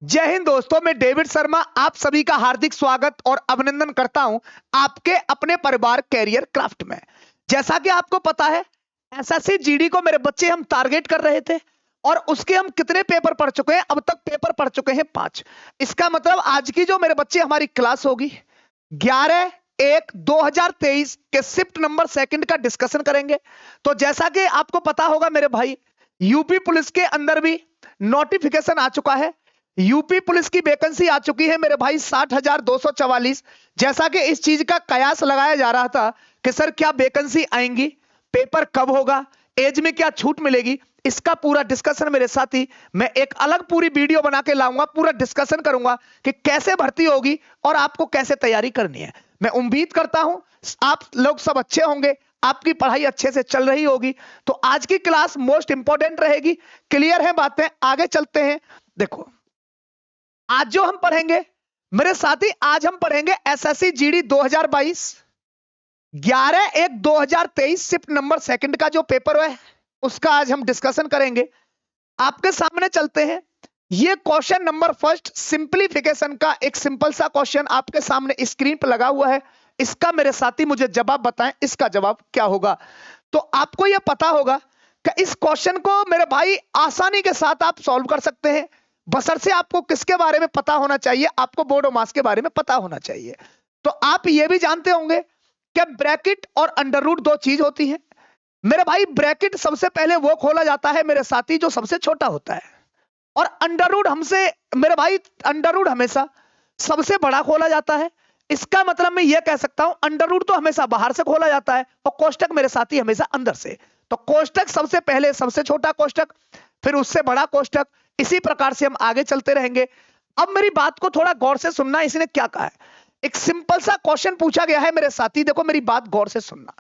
जय हिंद दोस्तों, मैं डेविड शर्मा आप सभी का हार्दिक स्वागत और अभिनंदन करता हूं आपके अपने परिवार कैरियर क्राफ्ट में। जैसा कि आपको पता है, एसएससी जीडी को मेरे बच्चे हम टारगेट कर रहे थे और उसके हम कितने पेपर पढ़ चुके हैं। अब तक पेपर पढ़ चुके हैं 5। इसका मतलब आज की जो मेरे बच्चे हमारी क्लास होगी 11/1/2023 के शिफ्ट नंबर सेकंड का डिस्कशन करेंगे। तो जैसा कि आपको पता होगा मेरे भाई, यूपी पुलिस के अंदर भी नोटिफिकेशन आ चुका है। यूपी पुलिस की वैकेंसी आ चुकी है मेरे भाई 60,244। जैसा कि इस चीज का कयास लगाया जा रहा था कि सर क्या वैकेंसी आएंगी, पेपर कब होगा, एज में क्या छूट मिलेगी, इसका पूरा डिस्कशन मेरे साथी मैं एक अलग पूरी वीडियो बना के लाऊंगा। पूरा डिस्कशन करूंगा कि कैसे भर्ती होगी और आपको कैसे तैयारी करनी है। मैं उम्मीद करता हूं आप लोग सब अच्छे होंगे, आपकी पढ़ाई अच्छे से चल रही होगी। तो आज की क्लास मोस्ट इंपॉर्टेंट रहेगी। क्लियर है बातें? आगे चलते हैं। देखो, आज जो हम पढ़ेंगे मेरे साथी, आज हम पढ़ेंगे SSC GD 2022 11/1/2023 shift number second का जो पेपर है उसका आज हम डिस्कशन करेंगे। आपके सामने चलते हैं। ये क्वेश्चन नंबर फर्स्ट सिंपलीफिकेशन का एक सिंपल सा क्वेश्चन आपके सामने स्क्रीन पर लगा हुआ है। इसका मेरे साथी मुझे जवाब बताएं, इसका जवाब क्या होगा। तो आपको यह पता होगा कि इस क्वेश्चन को मेरे भाई आसानी के साथ आप सॉल्व कर सकते हैं, बशर्ते आपको किसके बारे में पता होना चाहिए, आपको बोर्ड और मास के बारे में पता होना चाहिए। तो आप ये भी जानते होंगे कि ब्रैकेट और अंडर रूट दो चीज होती है मेरे भाई। ब्रैकेट सबसे पहले वो खोला जाता है मेरे साथी जो सबसे छोटा होता है, और अंडर रूट हमसे मेरे भाई अंडर रूट हमेशा सबसे बड़ा खोला जाता है। इसका मतलब मैं ये कह सकता हूं अंडर रूट तो हमेशा बाहर से खोला जाता है और कोष्टक मेरे साथी हमेशा अंदर से। तो कोष्टक सबसे पहले सबसे छोटा कोष्टक, फिर उससे बड़ा कोष्टक, इसी प्रकार से हम आगे चलते रहेंगे। अब मेरी बात को थोड़ा गौर से सुनना। इसने क्या कहा है, एक सिंपल सा क्वेश्चन पूछा गया है मेरे साथी। देखो मेरी बात गौर से सुनना।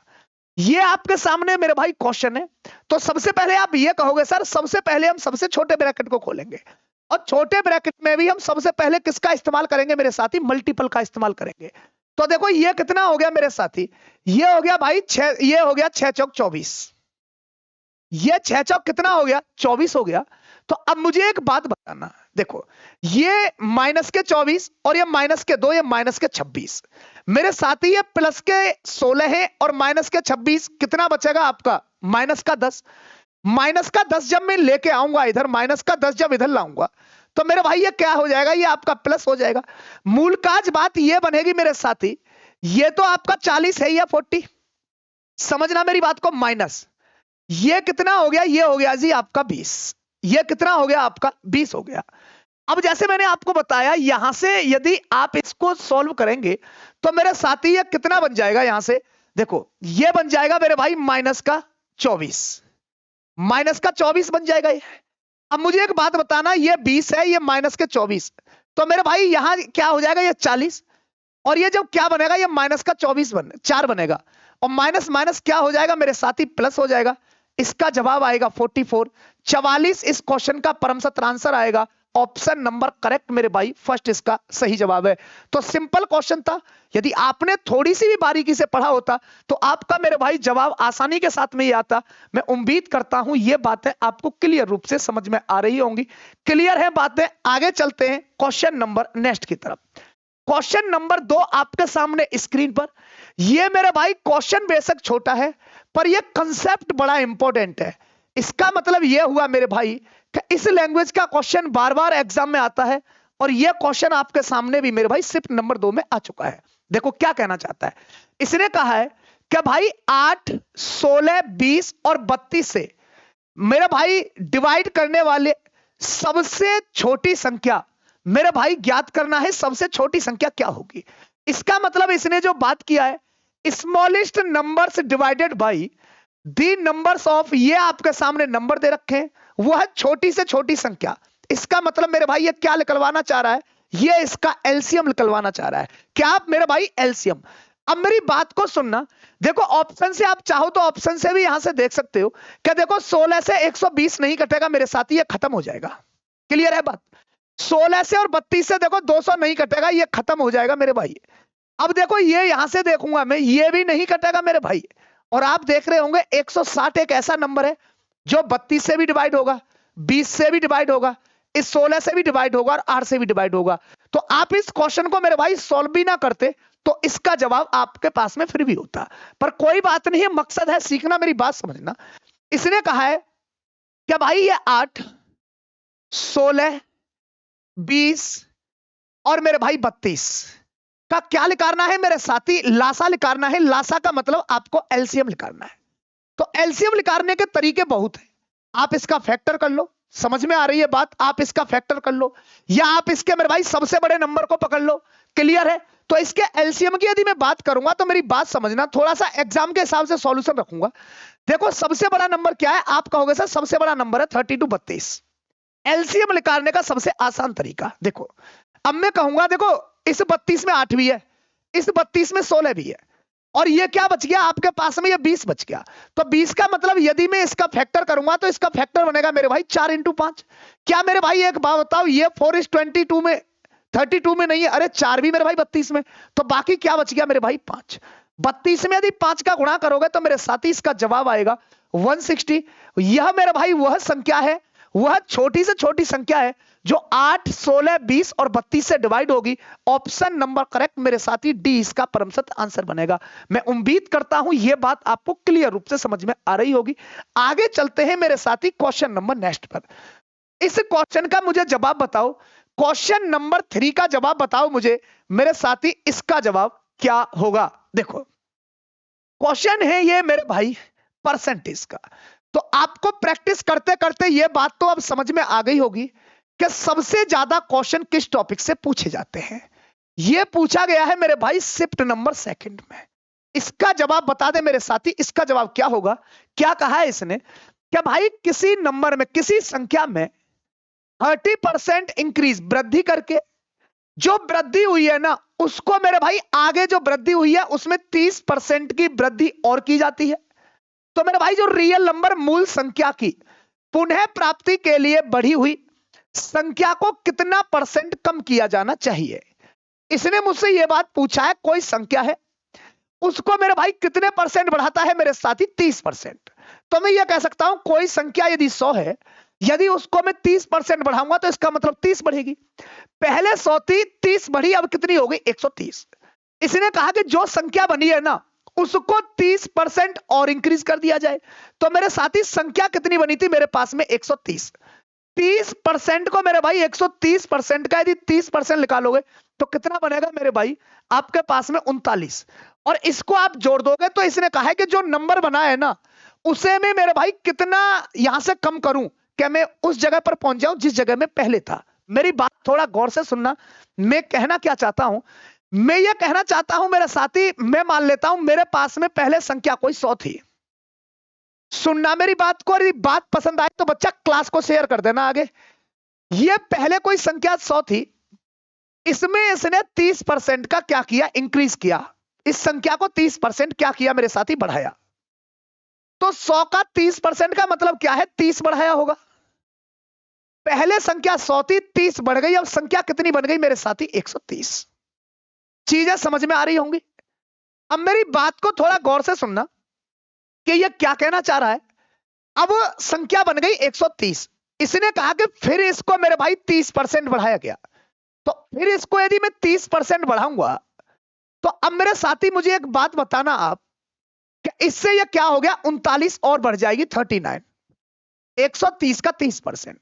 ये आपके सामने मेरे भाई क्वेश्चन है। तो सबसे पहले आप ये कहोगे सर सबसे पहले हम सबसे छोटे ब्रैकेट को खोलेंगे, और छोटे ब्रैकेट में भी हम सबसे पहले किसका इस्तेमाल करेंगे मेरे साथी, मल्टीपल का इस्तेमाल करेंगे। तो देखो ये कितना हो गया मेरे साथी, ये हो गया भाई 6, ये हो गया 6 चौक 24, ये 6 चौक कितना हो गया 24 हो गया। तो अब मुझे एक बात बताना, देखो ये माइनस के 24 और ये माइनस के 2, ये माइनस के 26 मेरे साथी, ये प्लस के 16 है और माइनस के 26 कितना बचेगा आपका, माइनस का 10। माइनस का 10 जब मैं लेके आऊंगा इधर, माइनस का 10 जब इधर लाऊंगा तो मेरे भाई ये क्या हो जाएगा, ये आपका प्लस हो जाएगा। मूल काज बात ये बनेगी मेरे साथी, ये तो आपका 40 है या 40, समझना मेरी बात को, माइनस ये कितना हो गया, ये हो गया जी आपका 20, ये कितना हो गया आपका 20 हो गया। अब जैसे मैंने आपको बताया, यहां से यदि आप इसको सॉल्व करेंगे तो मेरे साथी ये कितना बन जाएगा, यहां से देखो ये बन जाएगा मेरे भाई माइनस का 24, माइनस का 24 बन जाएगा ये। अब मुझे एक बात बताना, ये 20 है, ये माइनस के 24, तो मेरे भाई यहां क्या हो जाएगा, ये 40, और ये जब क्या बनेगा, ये माइनस का 24 4 बनेगा, और माइनस माइनस क्या हो जाएगा मेरे साथी, प्लस हो जाएगा। इसका जवाब आएगा 44। 44 इस क्वेश्चन का परम सत्र आंसर आएगा। ऑप्शन नंबर करेक्ट मेरे भाई, फर्स्ट इसका सही जवाब है। तो सिंपल क्वेश्चन था, यदि आपने थोड़ी सी भी बारीकी से पढ़ा होता तो आपका मेरे भाई जवाब आसानी के साथ में ही आता। मैं उम्मीद करता हूं ये बातें आपको क्लियर रूप से समझ में आ रही होंगी। क्लियर है बातें? आगे चलते हैं क्वेश्चन नंबर नेक्स्ट की तरफ। क्वेश्चन नंबर 2 आपके सामने स्क्रीन पर। ये मेरे भाई क्वेश्चन बेशक छोटा है पर यह कंसेप्ट बड़ा इंपॉर्टेंट है। इसका मतलब यह हुआ मेरे भाई कि इस लैंग्वेज का क्वेश्चन बार बार एग्जाम में आता है, और यह क्वेश्चन आपके सामने भी मेरे भाई शिफ्ट नंबर 2 में आ चुका है। देखो क्या कहना चाहता है, इसने कहा है कि भाई 8, 16, 20 और 32 से मेरे भाई डिवाइड करने वाले सबसे छोटी संख्या मेरे भाई ज्ञात करना है। सबसे छोटी संख्या क्या होगी? इसका मतलब इसने जो बात किया है, smallest numbers divided by the numbers of, ये आपके सामने नंबर दे रखे हैं, वो है छोटी से छोटी संख्या। इसका मतलब मेरे भाई ये क्या निकलवाना चाह रहा है, ये इसका एलसीएम निकलवाना चाह रहा है। क्या आप मेरे भाई एलसीएम? अब मेरी बात को सुनना, देखो ऑप्शन से आप चाहो तो ऑप्शन से भी यहां से देख सकते हो। क्या देखो 16 से 120 नहीं कटेगा मेरे साथी, ये खत्म हो जाएगा। क्लियर है बात? 16 से और 32 से देखो 200 नहीं कटेगा, ये खत्म हो जाएगा मेरे भाई। अब देखो ये यहां से देखूंगा मैं, ये भी नहीं कटेगा मेरे भाई। और आप देख रहे होंगे 160 एक ऐसा नंबर है जो 32 से भी डिवाइड होगा, 20 से भी डिवाइड होगा, इस 16 से भी डिवाइड होगा और 8 से भी डिवाइड होगा। तो आप इस क्वेश्चन को मेरे भाई सॉल्व भी ना करते तो इसका जवाब आपके पास में फिर भी होता, पर कोई बात नहीं है, मकसद है सीखना, मेरी बात समझना। इसने कहा है कि भाई ये 8, 16, 20 और मेरे भाई 32 का क्या निकालना है मेरे साथी? लासा निकालना है। लासा का मतलब आपको एलसीएम निकालना है। तो एलसीएम निकालने के तरीके बहुत हैं। आप इसका फैक्टर कर लो, समझ में आ रही है बात? आप इसका फैक्टर कर लो, या आप इसके मेरे भाई सबसे बड़े नंबर को पकड़ लो। क्लियर है? तो इसके एलसीएम की यदि मैं बात करूंगा तो मेरी बात समझना, थोड़ा सा एग्जाम के हिसाब से सॉल्यूशन रखूंगा। देखो सबसे बड़ा नंबर क्या है? आप कहोगे सर सबसे बड़ा नंबर है 32 32। एलसीएम निकालने का सबसे आसान तरीका देखो, अब मैं कहूंगा देखो इस 32 में 8 भी है, इस 32 में 16 भी है, और ये क्या बच गया आपके पास में? ये 20 बच गया। तो 20 का मतलब यदि मैं इसका फैक्टर करूंगा तो इसका फैक्टर बनेगा मेरे भाई 4 × 5। क्या मेरे भाई एक बात बताओ, ये 4:22 में 32 में नहीं है, अरे 4 भी मेरे भाई 32 में, तो बाकी क्या बच गया मेरे भाई? 5। 32 में यदि 5 का गुणा करोगे तो मेरे साथी इसका जवाब आएगा 160। यह मेरे भाई वह संख्या है, वह छोटी से छोटी संख्या है जो 8, 16, 20 और 32 से डिवाइड होगी। ऑप्शन नंबर करेक्ट मेरे साथी, डी इसका परमसत आंसर बनेगा। मैं उम्मीद करता हूं यह बात आपको क्लियर रूप से समझ में आ रही होगी। आगे चलते हैं मेरे साथी क्वेश्चन नंबर नेक्स्ट पर। इस क्वेश्चन का मुझे जवाब बताओ, क्वेश्चन नंबर 3 का जवाब बताओ मुझे मेरे साथी, इसका जवाब क्या होगा? देखो क्वेश्चन है ये मेरे भाई परसेंटेज का। तो आपको प्रैक्टिस करते करते यह बात तो अब समझ में आ गई होगी कि सबसे ज्यादा क्वेश्चन किस टॉपिक से पूछे जाते हैं। यह पूछा गया है मेरे भाई शिफ्ट नंबर 2 में। इसका जवाब बता दे मेरे साथी, इसका जवाब क्या होगा? क्या कहा है इसने कि भाई किसी नंबर में, किसी संख्या में 30% इंक्रीज, वृद्धि करके जो वृद्धि हुई है ना, उसको मेरे भाई आगे जो वृद्धि हुई है उसमें 30% की वृद्धि और की जाती है। तो मेरे भाई जो रियल नंबर, मूल संख्या की पुनः प्राप्ति के लिए बढ़ी हुई संख्या को कितना परसेंट कम किया जाना चाहिए? इसने मुझसे यह बात पूछा है, कोई संख्या है उसको मेरे भाई कितने परसेंट बढ़ाता है मेरे साथी? 30%। तो मैं यह कह सकता हूं कोई संख्या यदि 100 है, यदि उसको मैं 30% बढ़ाऊंगा तो इसका मतलब 30 बढ़ेगी। पहले 100 थी, 30 बढ़ी, अब कितनी हो गई? 130। इसने कहा कि जो संख्या बनी है ना उसको 30% और इंक्रीज कर दिया जाए। तो मेरे साथी संख्या कितनी बनी थी मेरे पास में? 130। 30% को मेरे भाई 130% का यदि 30% निकालोगे तो कितना बनेगा मेरे भाई? आपके पास में 39। और इसको आप जोड़ दोगे तो इसने कहा है कि जो नंबर बना है ना उसे मैं मेरे भाई कितना यहां से कम करूं कि मैं उस जगह पर पहुंच जाऊं जिस जगह में पहले था। मेरी बात थोड़ा गौर से सुनना, मैं कहना क्या चाहता हूं, मैं ये कहना चाहता हूं मेरे साथी, मैं मान लेता हूं मेरे पास में पहले संख्या कोई 100 थी। सुनना मेरी बात को, यदि बात पसंद आए तो बच्चा क्लास को शेयर कर देना आगे। ये पहले कोई संख्या 100 थी, इसमें इसने 30% का क्या किया? इंक्रीज किया। इस संख्या को 30% क्या किया मेरे साथी? बढ़ाया। तो 100 का 30% का मतलब क्या है? 30 बढ़ाया होगा। पहले संख्या 100 थी, 30 बढ़ गई, अब संख्या कितनी बन गई मेरे साथी? 130। चीजें समझ में आ रही होंगी। अब मेरी बात को थोड़ा गौर से सुनना कि यह क्या कहना चाह रहा है। अब संख्या बन गई 130, इसने कहा कि फिर इसको मेरे भाई 30% बढ़ाया गया। तो फिर इसको यदि मैं 30% बढ़ाऊंगा तो अब मेरे साथी मुझे एक बात बताना आप कि इससे यह क्या हो गया? 39 और बढ़ जाएगी 39। 130 का 30%,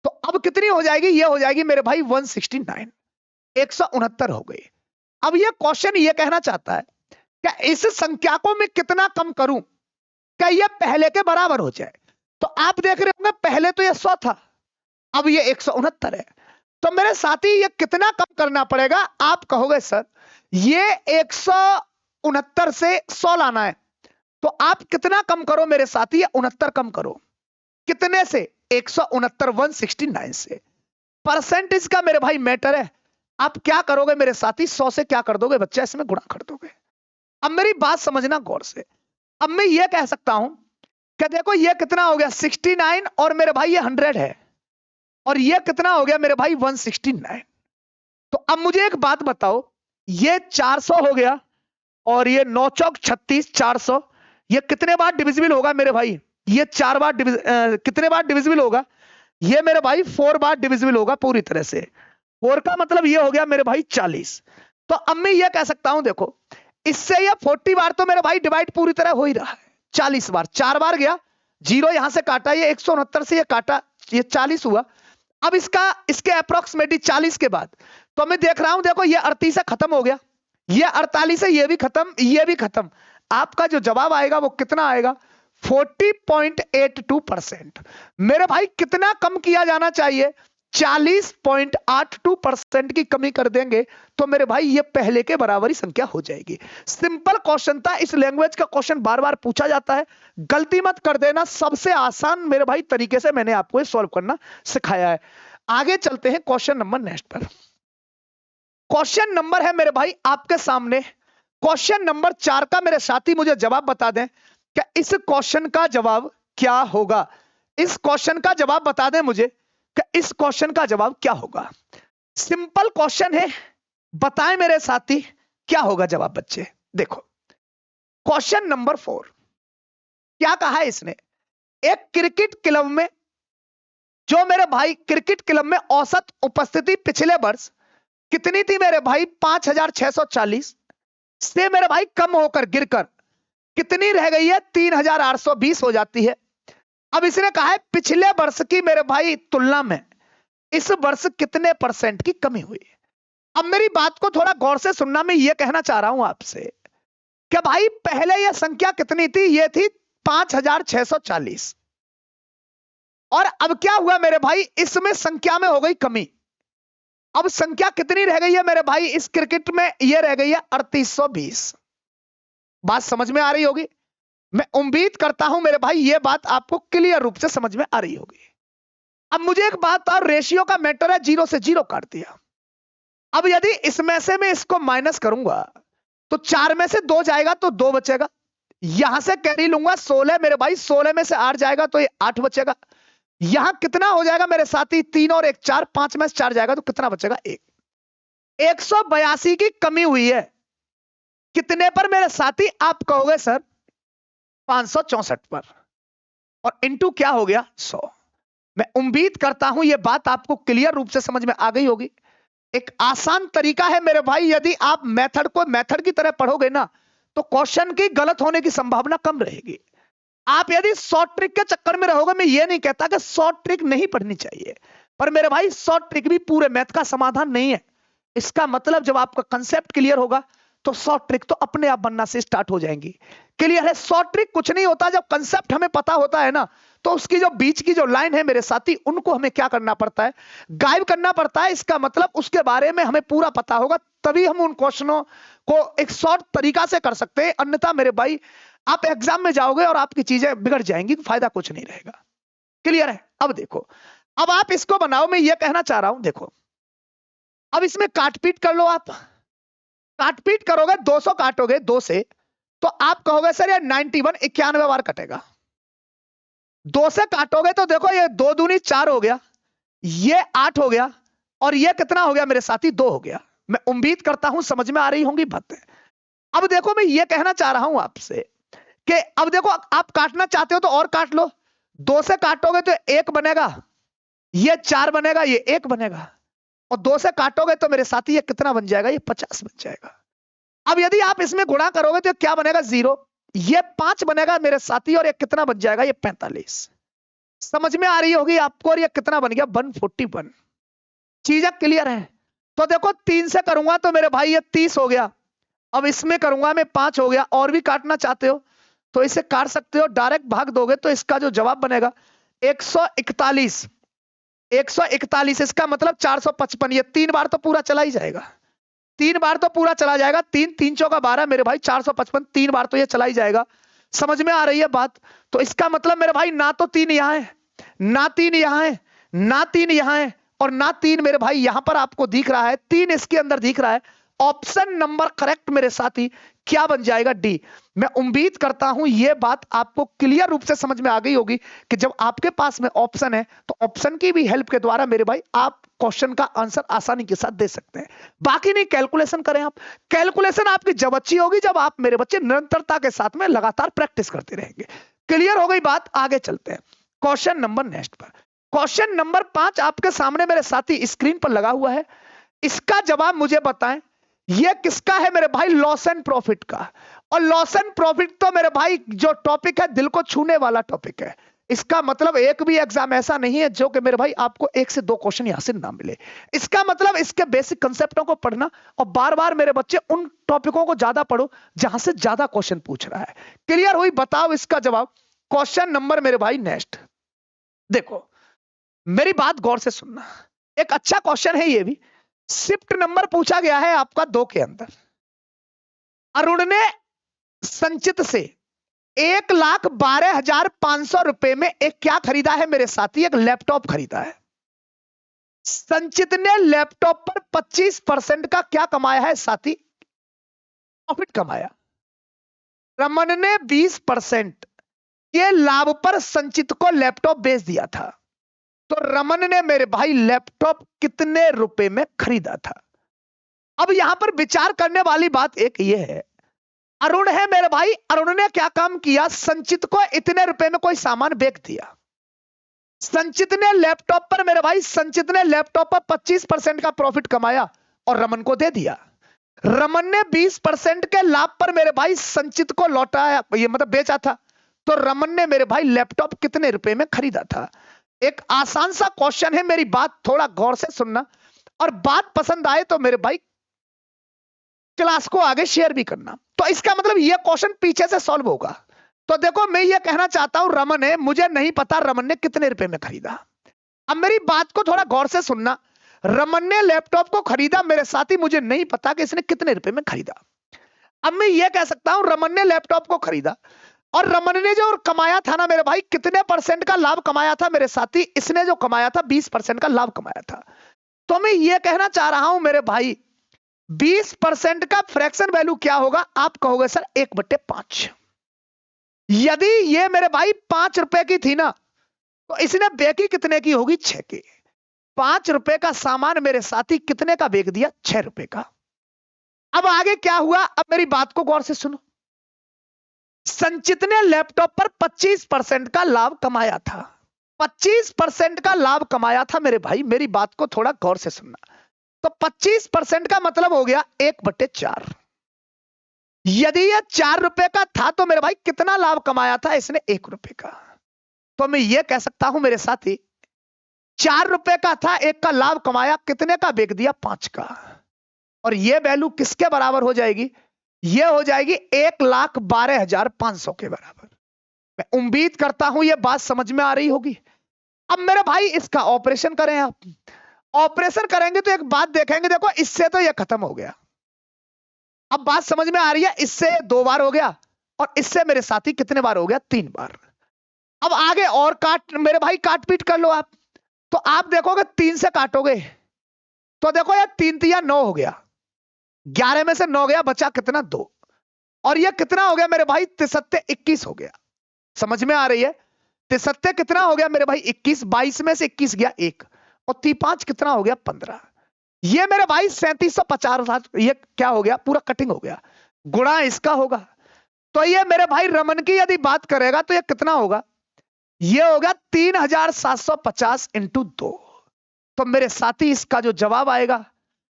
तो अब कितनी हो जाएगी? यह हो जाएगी मेरे भाई 169। 169 हो गई। अब यह क्वेश्चन यह कहना चाहता है कि इस संख्या को मैं कितना कम करूं कि यह पहले के बराबर हो जाए। तो आप देख रहे होंगे पहले तो यह 100 था, अब यह 169 है। तो मेरे साथी ये कितना कम करना पड़ेगा? आप कहोगे सर ये 169 से 100 लाना है, तो आप कितना कम करो मेरे साथी? ये 69 कम करो। कितने से? 169 169 से। परसेंटेज का मेरे भाई मैटर है। आप क्या करोगे मेरे साथी? 100 से क्या कर दोगे बच्चा? इसमें गुणा कर दोगे। अब मेरी बात समझना गौर से। अब मैं ये कह सकता हूं कि देखो ये कितना हो गया? 69 और मेरे भाई ये 100 है, और ये कितना हो गया मेरे भाई? 169। तो अब मुझे एक बात बताओ, ये 400 हो गया और ये 9 चौक 36, 400, ये कितने बार डिविजिबल होगा मेरे भाई? ये 4 बार कितने बार डिविजिबल होगा? ये मेरे भाई 4 बार डिविजिबल होगा पूरी तरह से। 4 का मतलब ये हो गया मेरे भाई 40। तो अब मैं ये कह सकता हूं, देखो इससे ये 40 बार तो मेरे भाई डिवाइड पूरी तरह हो ही रहा है। 40 बार, 4 बार गया, जीरो यहां से काटा, ये 169 से ये काटा, ये 40 हुआ। अब इसके अप्रोक्सीमेटली 40 के बाद तो मैं देख रहा हूं, देखो ये 38 से खत्म हो गया, ये 48 है, ये भी खत्म, ये भी खत्म। आपका जो जवाब आएगा वो कितना आएगा? 40.82%। मेरे भाई कितना कम किया जाना चाहिए? 40.82% की कमी कर देंगे तो मेरे भाई ये पहले के बराबर ही संख्या हो जाएगी। सिंपल क्वेश्चन था, इस लैंग्वेज का क्वेश्चन बार बार पूछा जाता है, गलती मत कर देना। सबसे आसान मेरे भाई तरीके से मैंने आपको सॉल्व करना सिखाया है। आगे चलते हैं क्वेश्चन नंबर नेक्स्ट पर। क्वेश्चन नंबर है मेरे भाई आपके सामने, क्वेश्चन नंबर 4 का मेरे साथी मुझे जवाब बता दें कि इस क्वेश्चन का जवाब क्या होगा। इस क्वेश्चन का जवाब बता दें मुझे कि इस क्वेश्चन का जवाब क्या होगा। सिंपल क्वेश्चन है, बताएं मेरे साथी क्या होगा जवाब बच्चे। देखो क्वेश्चन नंबर 4 क्या कहा है इसने, एक क्रिकेट क्लब में, जो मेरे भाई क्रिकेट क्लब में औसत उपस्थिति पिछले वर्ष कितनी थी मेरे भाई? 5640 से मेरे भाई कम होकर गिरकर कितनी रह गई है? 3820 हो जाती है। अब इसने कहा है पिछले वर्ष की मेरे भाई तुलना में इस वर्ष कितने परसेंट की कमी हुई। अब मेरी बात को थोड़ा गौर से सुनना, मैं ये कहना चाह रहा हूं आपसे कि भाई पहले यह संख्या कितनी थी? ये थी 5640, और अब क्या हुआ मेरे भाई? इसमें संख्या में हो गई कमी। अब संख्या कितनी रह गई है मेरे भाई इस क्रिकेट में? ये रह गई है 3820। बात समझ में आ रही होगी, मैं उम्मीद करता हूं मेरे भाई ये बात आपको क्लियर रूप से समझ में आ रही होगी। अब मुझे एक बात और, रेशियो का मैटर है, 0 से 0 काट दिया। अब यदि इसमें से मैं इसको माइनस करूंगा तो 4 में से 2 जाएगा तो 2 बचेगा, यहां से कैरी लूंगा 16 मेरे भाई, 16 में से 8 जाएगा तो ये 8 बचेगा। यहां कितना हो जाएगा मेरे साथी? 3 और 1 4, 5 में से 4 जाएगा तो कितना बचेगा? 1। 182 की कमी हुई है, कितने पर मेरे साथी? आप कहोगे सर 564 पर, और इनटू क्या हो गया? 100। मैं उम्मीद करता हूं यह बात आपको क्लियर रूप से समझ में आ गई होगी। एक आसान तरीका है मेरे भाई, यदि आप मेथड को मेथड की तरह पढ़ोगे ना तो क्वेश्चन की गलत होने की संभावना कम रहेगी। आप यदि शॉर्ट ट्रिक के चक्कर में रहोगे, मैं ये नहीं कहता कि शॉर्ट ट्रिक नहीं पढ़नी चाहिए, पर मेरे भाई शॉर्ट ट्रिक भी पूरे मैथ का समाधान नहीं है। इसका मतलब जब आपका कंसेप्ट क्लियर होगा तो शॉर्ट ट्रिक तो अपने आप बनना से स्टार्ट हो जाएंगी। क्लियर है? शॉर्ट ट्रिक कुछ नहीं होता, जब कंसेप्ट हमें पता होता है ना तो उसकी जो बीच की जो लाइन है मेरे साथी, उनको हमें क्या करना पड़ता है? गायब करना पड़ता है। इसका मतलब उसके बारे में हमें पूरा पता होगा, तभी हम उन क्वेश्चनों को एक शॉर्ट तरीका से कर सकते हैं। अन्यथा मेरे भाई आप एग्जाम में जाओगे और आपकी चीजें बिगड़ जाएंगी, फायदा कुछ नहीं रहेगा। क्लियर है? अब देखो, अब आप इसको बनाओ, मैं ये कहना चाह रहा हूं, देखो अब इसमें काटपीट कर लो। आप काटपीट करोगे, 200 काटोगे 2 से तो आप कहोगे सर ये 91 91 बार कटेगा। 2 से काटोगे तो देखो ये 2 दूनी 4 हो गया, ये 8 हो गया, और ये कितना हो गया मेरे साथी? 2 हो गया। मैं उम्मीद करता हूं समझ में आ रही होंगी बातें। अब देखो मैं ये कहना चाह रहा हूं आपसे कि अब देखो आप काटना चाहते हो तो और काट लो। 2 से काटोगे तो 1 बनेगा, ये 4 बनेगा, ये 1 बनेगा, और 2 से काटोगे तो मेरे साथी ये कितना बन जाएगा? ये 50 बन जाएगा। अब यदि आप इसमें गुणा करोगे तो क्या बनेगा? 0, ये 5 बनेगा मेरे साथी, और ये कितना बन जाएगा? ये 45। समझ में आ रही होगी आपको? और ये कितना बन गया? 141। चीजें क्लियर है? तो देखो 3 से करूंगा तो मेरे भाई ये 30 हो गया, अब इसमें करूंगा मैं 5 हो गया। और भी काटना चाहते हो तो इसे काट सकते हो, डायरेक्ट भाग दोगे तो इसका जो जवाब बनेगा 141। 141, इसका मतलब 455। ये 3 बार तो पूरा चला ही जाएगा, 3 बार तो पूरा चला जाएगा। 3 3 चौका 12 मेरे भाई 455, 3 बार तो ये चला ही जाएगा। समझ में आ रही है बात? तो इसका मतलब मेरे भाई ना तो 3 यहां है, ना 3 यहां है, ना 3 यहां है, और ना 3 मेरे भाई यहां पर आपको दिख रहा है, 3 इसके अंदर दिख रहा है। ऑप्शन नंबर करेक्ट मेरे साथी क्या बन जाएगा? डी। मैं उम्मीद करता हूं यह बात आपको क्लियर रूप से समझ में आ गई होगी कि जब आपके पास में ऑप्शन है तो ऑप्शन की भी हेल्प के द्वारा मेरे भाई आप क्वेश्चन का आंसर आसानी के साथ दे सकते हैं। बाकी नहीं, कैलकुलेशन करें आप। कैलकुलेशन आपकी जब अच्छी होगी जब आप मेरे बच्चे निरंतरता के साथ में लगातार प्रैक्टिस करते रहेंगे। क्लियर हो गई बात? आगे चलते हैं क्वेश्चन नंबर नेक्स्ट पर। क्वेश्चन नंबर 5 आपके सामने मेरे साथी स्क्रीन पर लगा हुआ है। इसका जवाब मुझे बताएं। यह किसका है मेरे भाई? लॉस एंड प्रॉफिट का। और लॉस एंड प्रॉफिट तो मेरे भाई जो टॉपिक है, दिल को छूने वाला टॉपिक है। इसका मतलब एक भी एग्जाम ऐसा नहीं है जो कि मेरे भाई आपको 1 से 2 क्वेश्चन यहां से ना मिले। इसका मतलब इसके बेसिक कंसेप्टों को पढ़ना, और बार बार मेरे बच्चे उन टॉपिकों को ज्यादा पढ़ो जहां से ज्यादा क्वेश्चन पूछ रहा है। क्लियर हुई? बताओ इसका जवाब। क्वेश्चन नंबर मेरे भाई नेक्स्ट देखो, मेरी बात गौर से सुनना। एक अच्छा क्वेश्चन है ये भी। शिफ्ट नंबर पूछा गया है आपका 2 के अंदर। अरुण ने संचित से 1,12,500 रुपए में एक क्या खरीदा है मेरे साथी? एक लैपटॉप खरीदा है। संचित ने लैपटॉप पर 25% का क्या कमाया है साथी? प्रॉफिट कमाया। रमन ने 20% के लाभ पर संचित को लैपटॉप बेच दिया था। तो रमन ने मेरे भाई लैपटॉप कितने रुपए में खरीदा था? अब यहां पर विचार करने वाली बात एक ये है, अरुण है मेरे भाई, अरुण ने क्या काम किया? संचित को इतने रुपए में कोई सामान बेच दिया। संचित ने लैपटॉप पर मेरे भाई, संचित ने लैपटॉप पर 25% का प्रॉफिट कमाया और रमन को दे दिया। रमन ने 20% के लाभ पर मेरे भाई संचित को लौटाया, ये मतलब बेचा था। तो रमन ने मेरे भाई लैपटॉप कितने रुपए में खरीदा था? एक आसान सा क्वेश्चन है, मेरी बात थोड़ा गौर से सुनना, और बात पसंद आए तो मेरे भाई क्लास को आगे शेयर भी करना। तो इसका मतलब यह क्वेश्चन पीछे से सॉल्व होगा। तो देखो, मैं यह कहना चाहता हूं, रमन है, मुझे नहीं पता रमन ने कितने रुपए में खरीदा। अब मेरी बात को थोड़ा गौर से सुनना। रमन ने लैपटॉप को खरीदा मेरे साथी, मुझे नहीं पता कि इसने कितने रुपए में खरीदा। अब मैं यह कह सकता हूं रमन ने लैपटॉप को खरीदा, और रमन ने जो कमाया था ना मेरे भाई, कितने % का लाभ कमाया था मेरे साथी? इसने जो कमाया था 20% का लाभ कमाया था। तो मैं ये कहना चाह रहा हूं मेरे भाई, 20% का फ्रैक्शन वैल्यू क्या होगा? आप कहोगे सर 1/5। यदि ये मेरे भाई 5 रुपए की थी ना, तो इसने बेची कितने की होगी? 6 की। 5 रुपए का सामान मेरे साथी कितने का बेच दिया? 6 रुपए का। अब आगे क्या हुआ? अब मेरी बात को गौर से सुनो। संचित ने लैपटॉप पर 25% का लाभ कमाया था। 25% का लाभ कमाया था मेरे भाई, मेरी बात को थोड़ा गौर से सुनना। तो 25% का मतलब हो गया 1/4। यदि यह 4 रुपए का था तो मेरे भाई कितना लाभ कमाया था इसने? 1 रुपए का। तो मैं यह कह सकता हूं मेरे साथी, 4 रुपए का था, 1 का लाभ कमाया, कितने का बेच दिया? 5 का। और यह वैल्यू किसके बराबर हो जाएगी? यह हो जाएगी 1,12,500 के बराबर। मैं उम्मीद करता हूं यह बात समझ में आ रही होगी। अब मेरे भाई इसका ऑपरेशन करें। आप ऑपरेशन करेंगे तो एक बात देखेंगे, देखो इससे तो यह खत्म हो गया। अब बात समझ में आ रही है? इससे 2 बार हो गया, और इससे मेरे साथी कितने बार हो गया? 3 बार। अब आगे और काट मेरे भाई, काट पीट कर लो आप। तो आप देखोगे 3 से काटोगे तो देखो यार 3 तिया 9 हो गया, 11 में से 9 गया, बचा कितना? 2। और ये कितना हो गया मेरे भाई? 3 21 हो गया। समझ में आ रही है? 3 कितना हो गया मेरे भाई? 21। 22 में से 21 गया 1, और 3 कितना हो गया? 15। ये मेरे भाई 3750। ये क्या हो गया? पूरा कटिंग हो गया। गुणा इसका होगा। तो ये मेरे भाई रमन की यदि बात करेगा तो ये कितना होगा? ये होगा 3750 इंटू 2। तो मेरे साथी इसका जो जवाब आएगा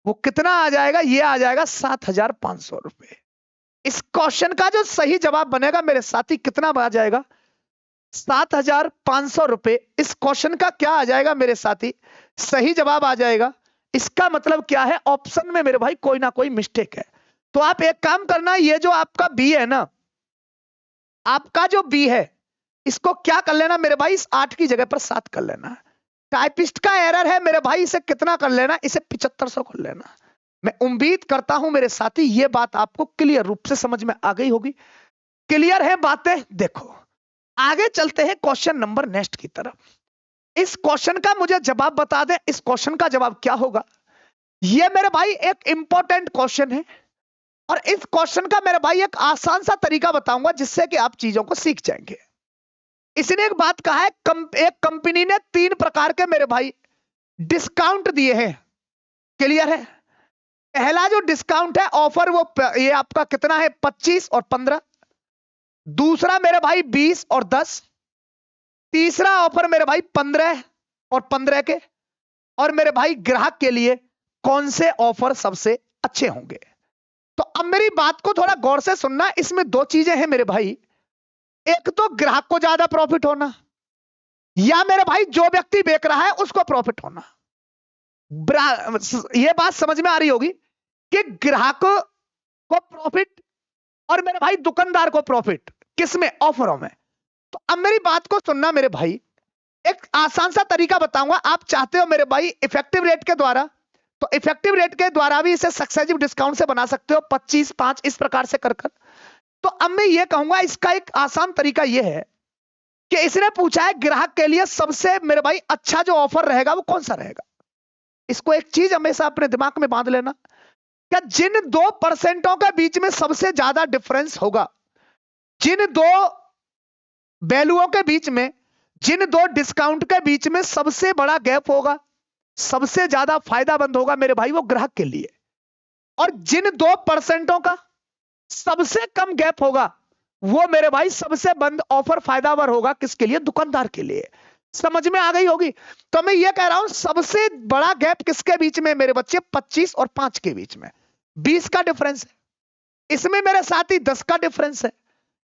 वो कितना आ जाएगा? ये आ जाएगा 7,500 रुपए। इस क्वेश्चन का जो सही जवाब बनेगा मेरे साथी कितना आ जाएगा? 7,500 रुपए। इस क्वेश्चन का क्या आ जाएगा मेरे साथी? सही जवाब आ जाएगा। इसका मतलब क्या है? ऑप्शन में मेरे भाई कोई ना कोई मिस्टेक है। तो आप एक काम करना, ये जो आपका बी है ना, आपका जो बी है, इसको क्या कर लेना मेरे भाई? इस 8 की जगह पर 7 कर लेना। टाइपिस्ट का एरर है मेरे भाई, इसे कितना कर लेना? इसे 7500 कर लेना। मैं उम्मीद करता हूं मेरे साथी ये बात आपको क्लियर रूप से समझ में आ गई होगी। क्लियर है बातें? देखो आगे चलते हैं क्वेश्चन नंबर नेक्स्ट की तरफ। इस क्वेश्चन का मुझे जवाब बता दें, इस क्वेश्चन का जवाब क्या होगा? ये मेरे भाई एक इंपॉर्टेंट क्वेश्चन है, और इस क्वेश्चन का मेरे भाई एक आसान सा तरीका बताऊंगा जिससे कि आप चीजों को सीख जाएंगे। इसने एक बात कहा है, एक कंपनी ने 3 प्रकार के मेरे भाई डिस्काउंट दिए हैं। क्लियर है? पहला जो डिस्काउंट है ऑफर, वो ये आपका कितना है? 25 और 15। दूसरा मेरे भाई 20 और 10। तीसरा ऑफर मेरे भाई 15 और 15 के, और मेरे भाई ग्राहक के लिए कौन से ऑफर सबसे अच्छे होंगे। तो अब मेरी बात को थोड़ा गौर से सुनना, इसमें दो चीजें हैं मेरे भाई, एक तो ग्राहक को ज्यादा प्रॉफिट होना, या मेरे भाई जो व्यक्ति बेच रहा है उसको प्रॉफिट होना। यह बात समझ में आ रही होगी कि ग्राहक को प्रॉफिट और मेरे भाई दुकानदार को प्रॉफिट किसमें, ऑफरों में। तो अब मेरी बात को सुनना मेरे भाई, एक आसान सा तरीका बताऊंगा, आप चाहते हो मेरे भाई इफेक्टिव रेट के द्वारा, तो इफेक्टिव रेट के द्वारा भी इसे सक्सेसिव डिस्काउंट से बना सकते हो, 25, 5 इस प्रकार से कर कर। तो अब मैं ये कहूंगा इसका एक आसान तरीका यह है कि इसने पूछा है ग्राहक के लिए सबसे मेरे भाई अच्छा जो ऑफर रहेगा वो कौन सा रहेगा। इसको एक चीज हमेशा अपने दिमाग में बांध लेना, क्या जिन 2% के बीच में सबसे ज्यादा डिफरेंस होगा, जिन दो वैल्यूओं के बीच में, जिन दो डिस्काउंट के बीच में सबसे बड़ा गैप होगा, सबसे ज्यादा फायदामंद होगा मेरे भाई वो ग्राहक के लिए, और जिन 2% का सबसे कम गैप होगा वो मेरे भाई सबसे बंद ऑफर फायदावर होगा किसके लिए, दुकानदार के लिए। समझ में आ गई होगी। तो मैं ये कह रहा हूं सबसे बड़ा गैप किसके बीच में मेरे बच्चे, 25 और 5 के बीच में 20 का डिफरेंस है। इसमें मेरे साथी 10 का डिफरेंस है,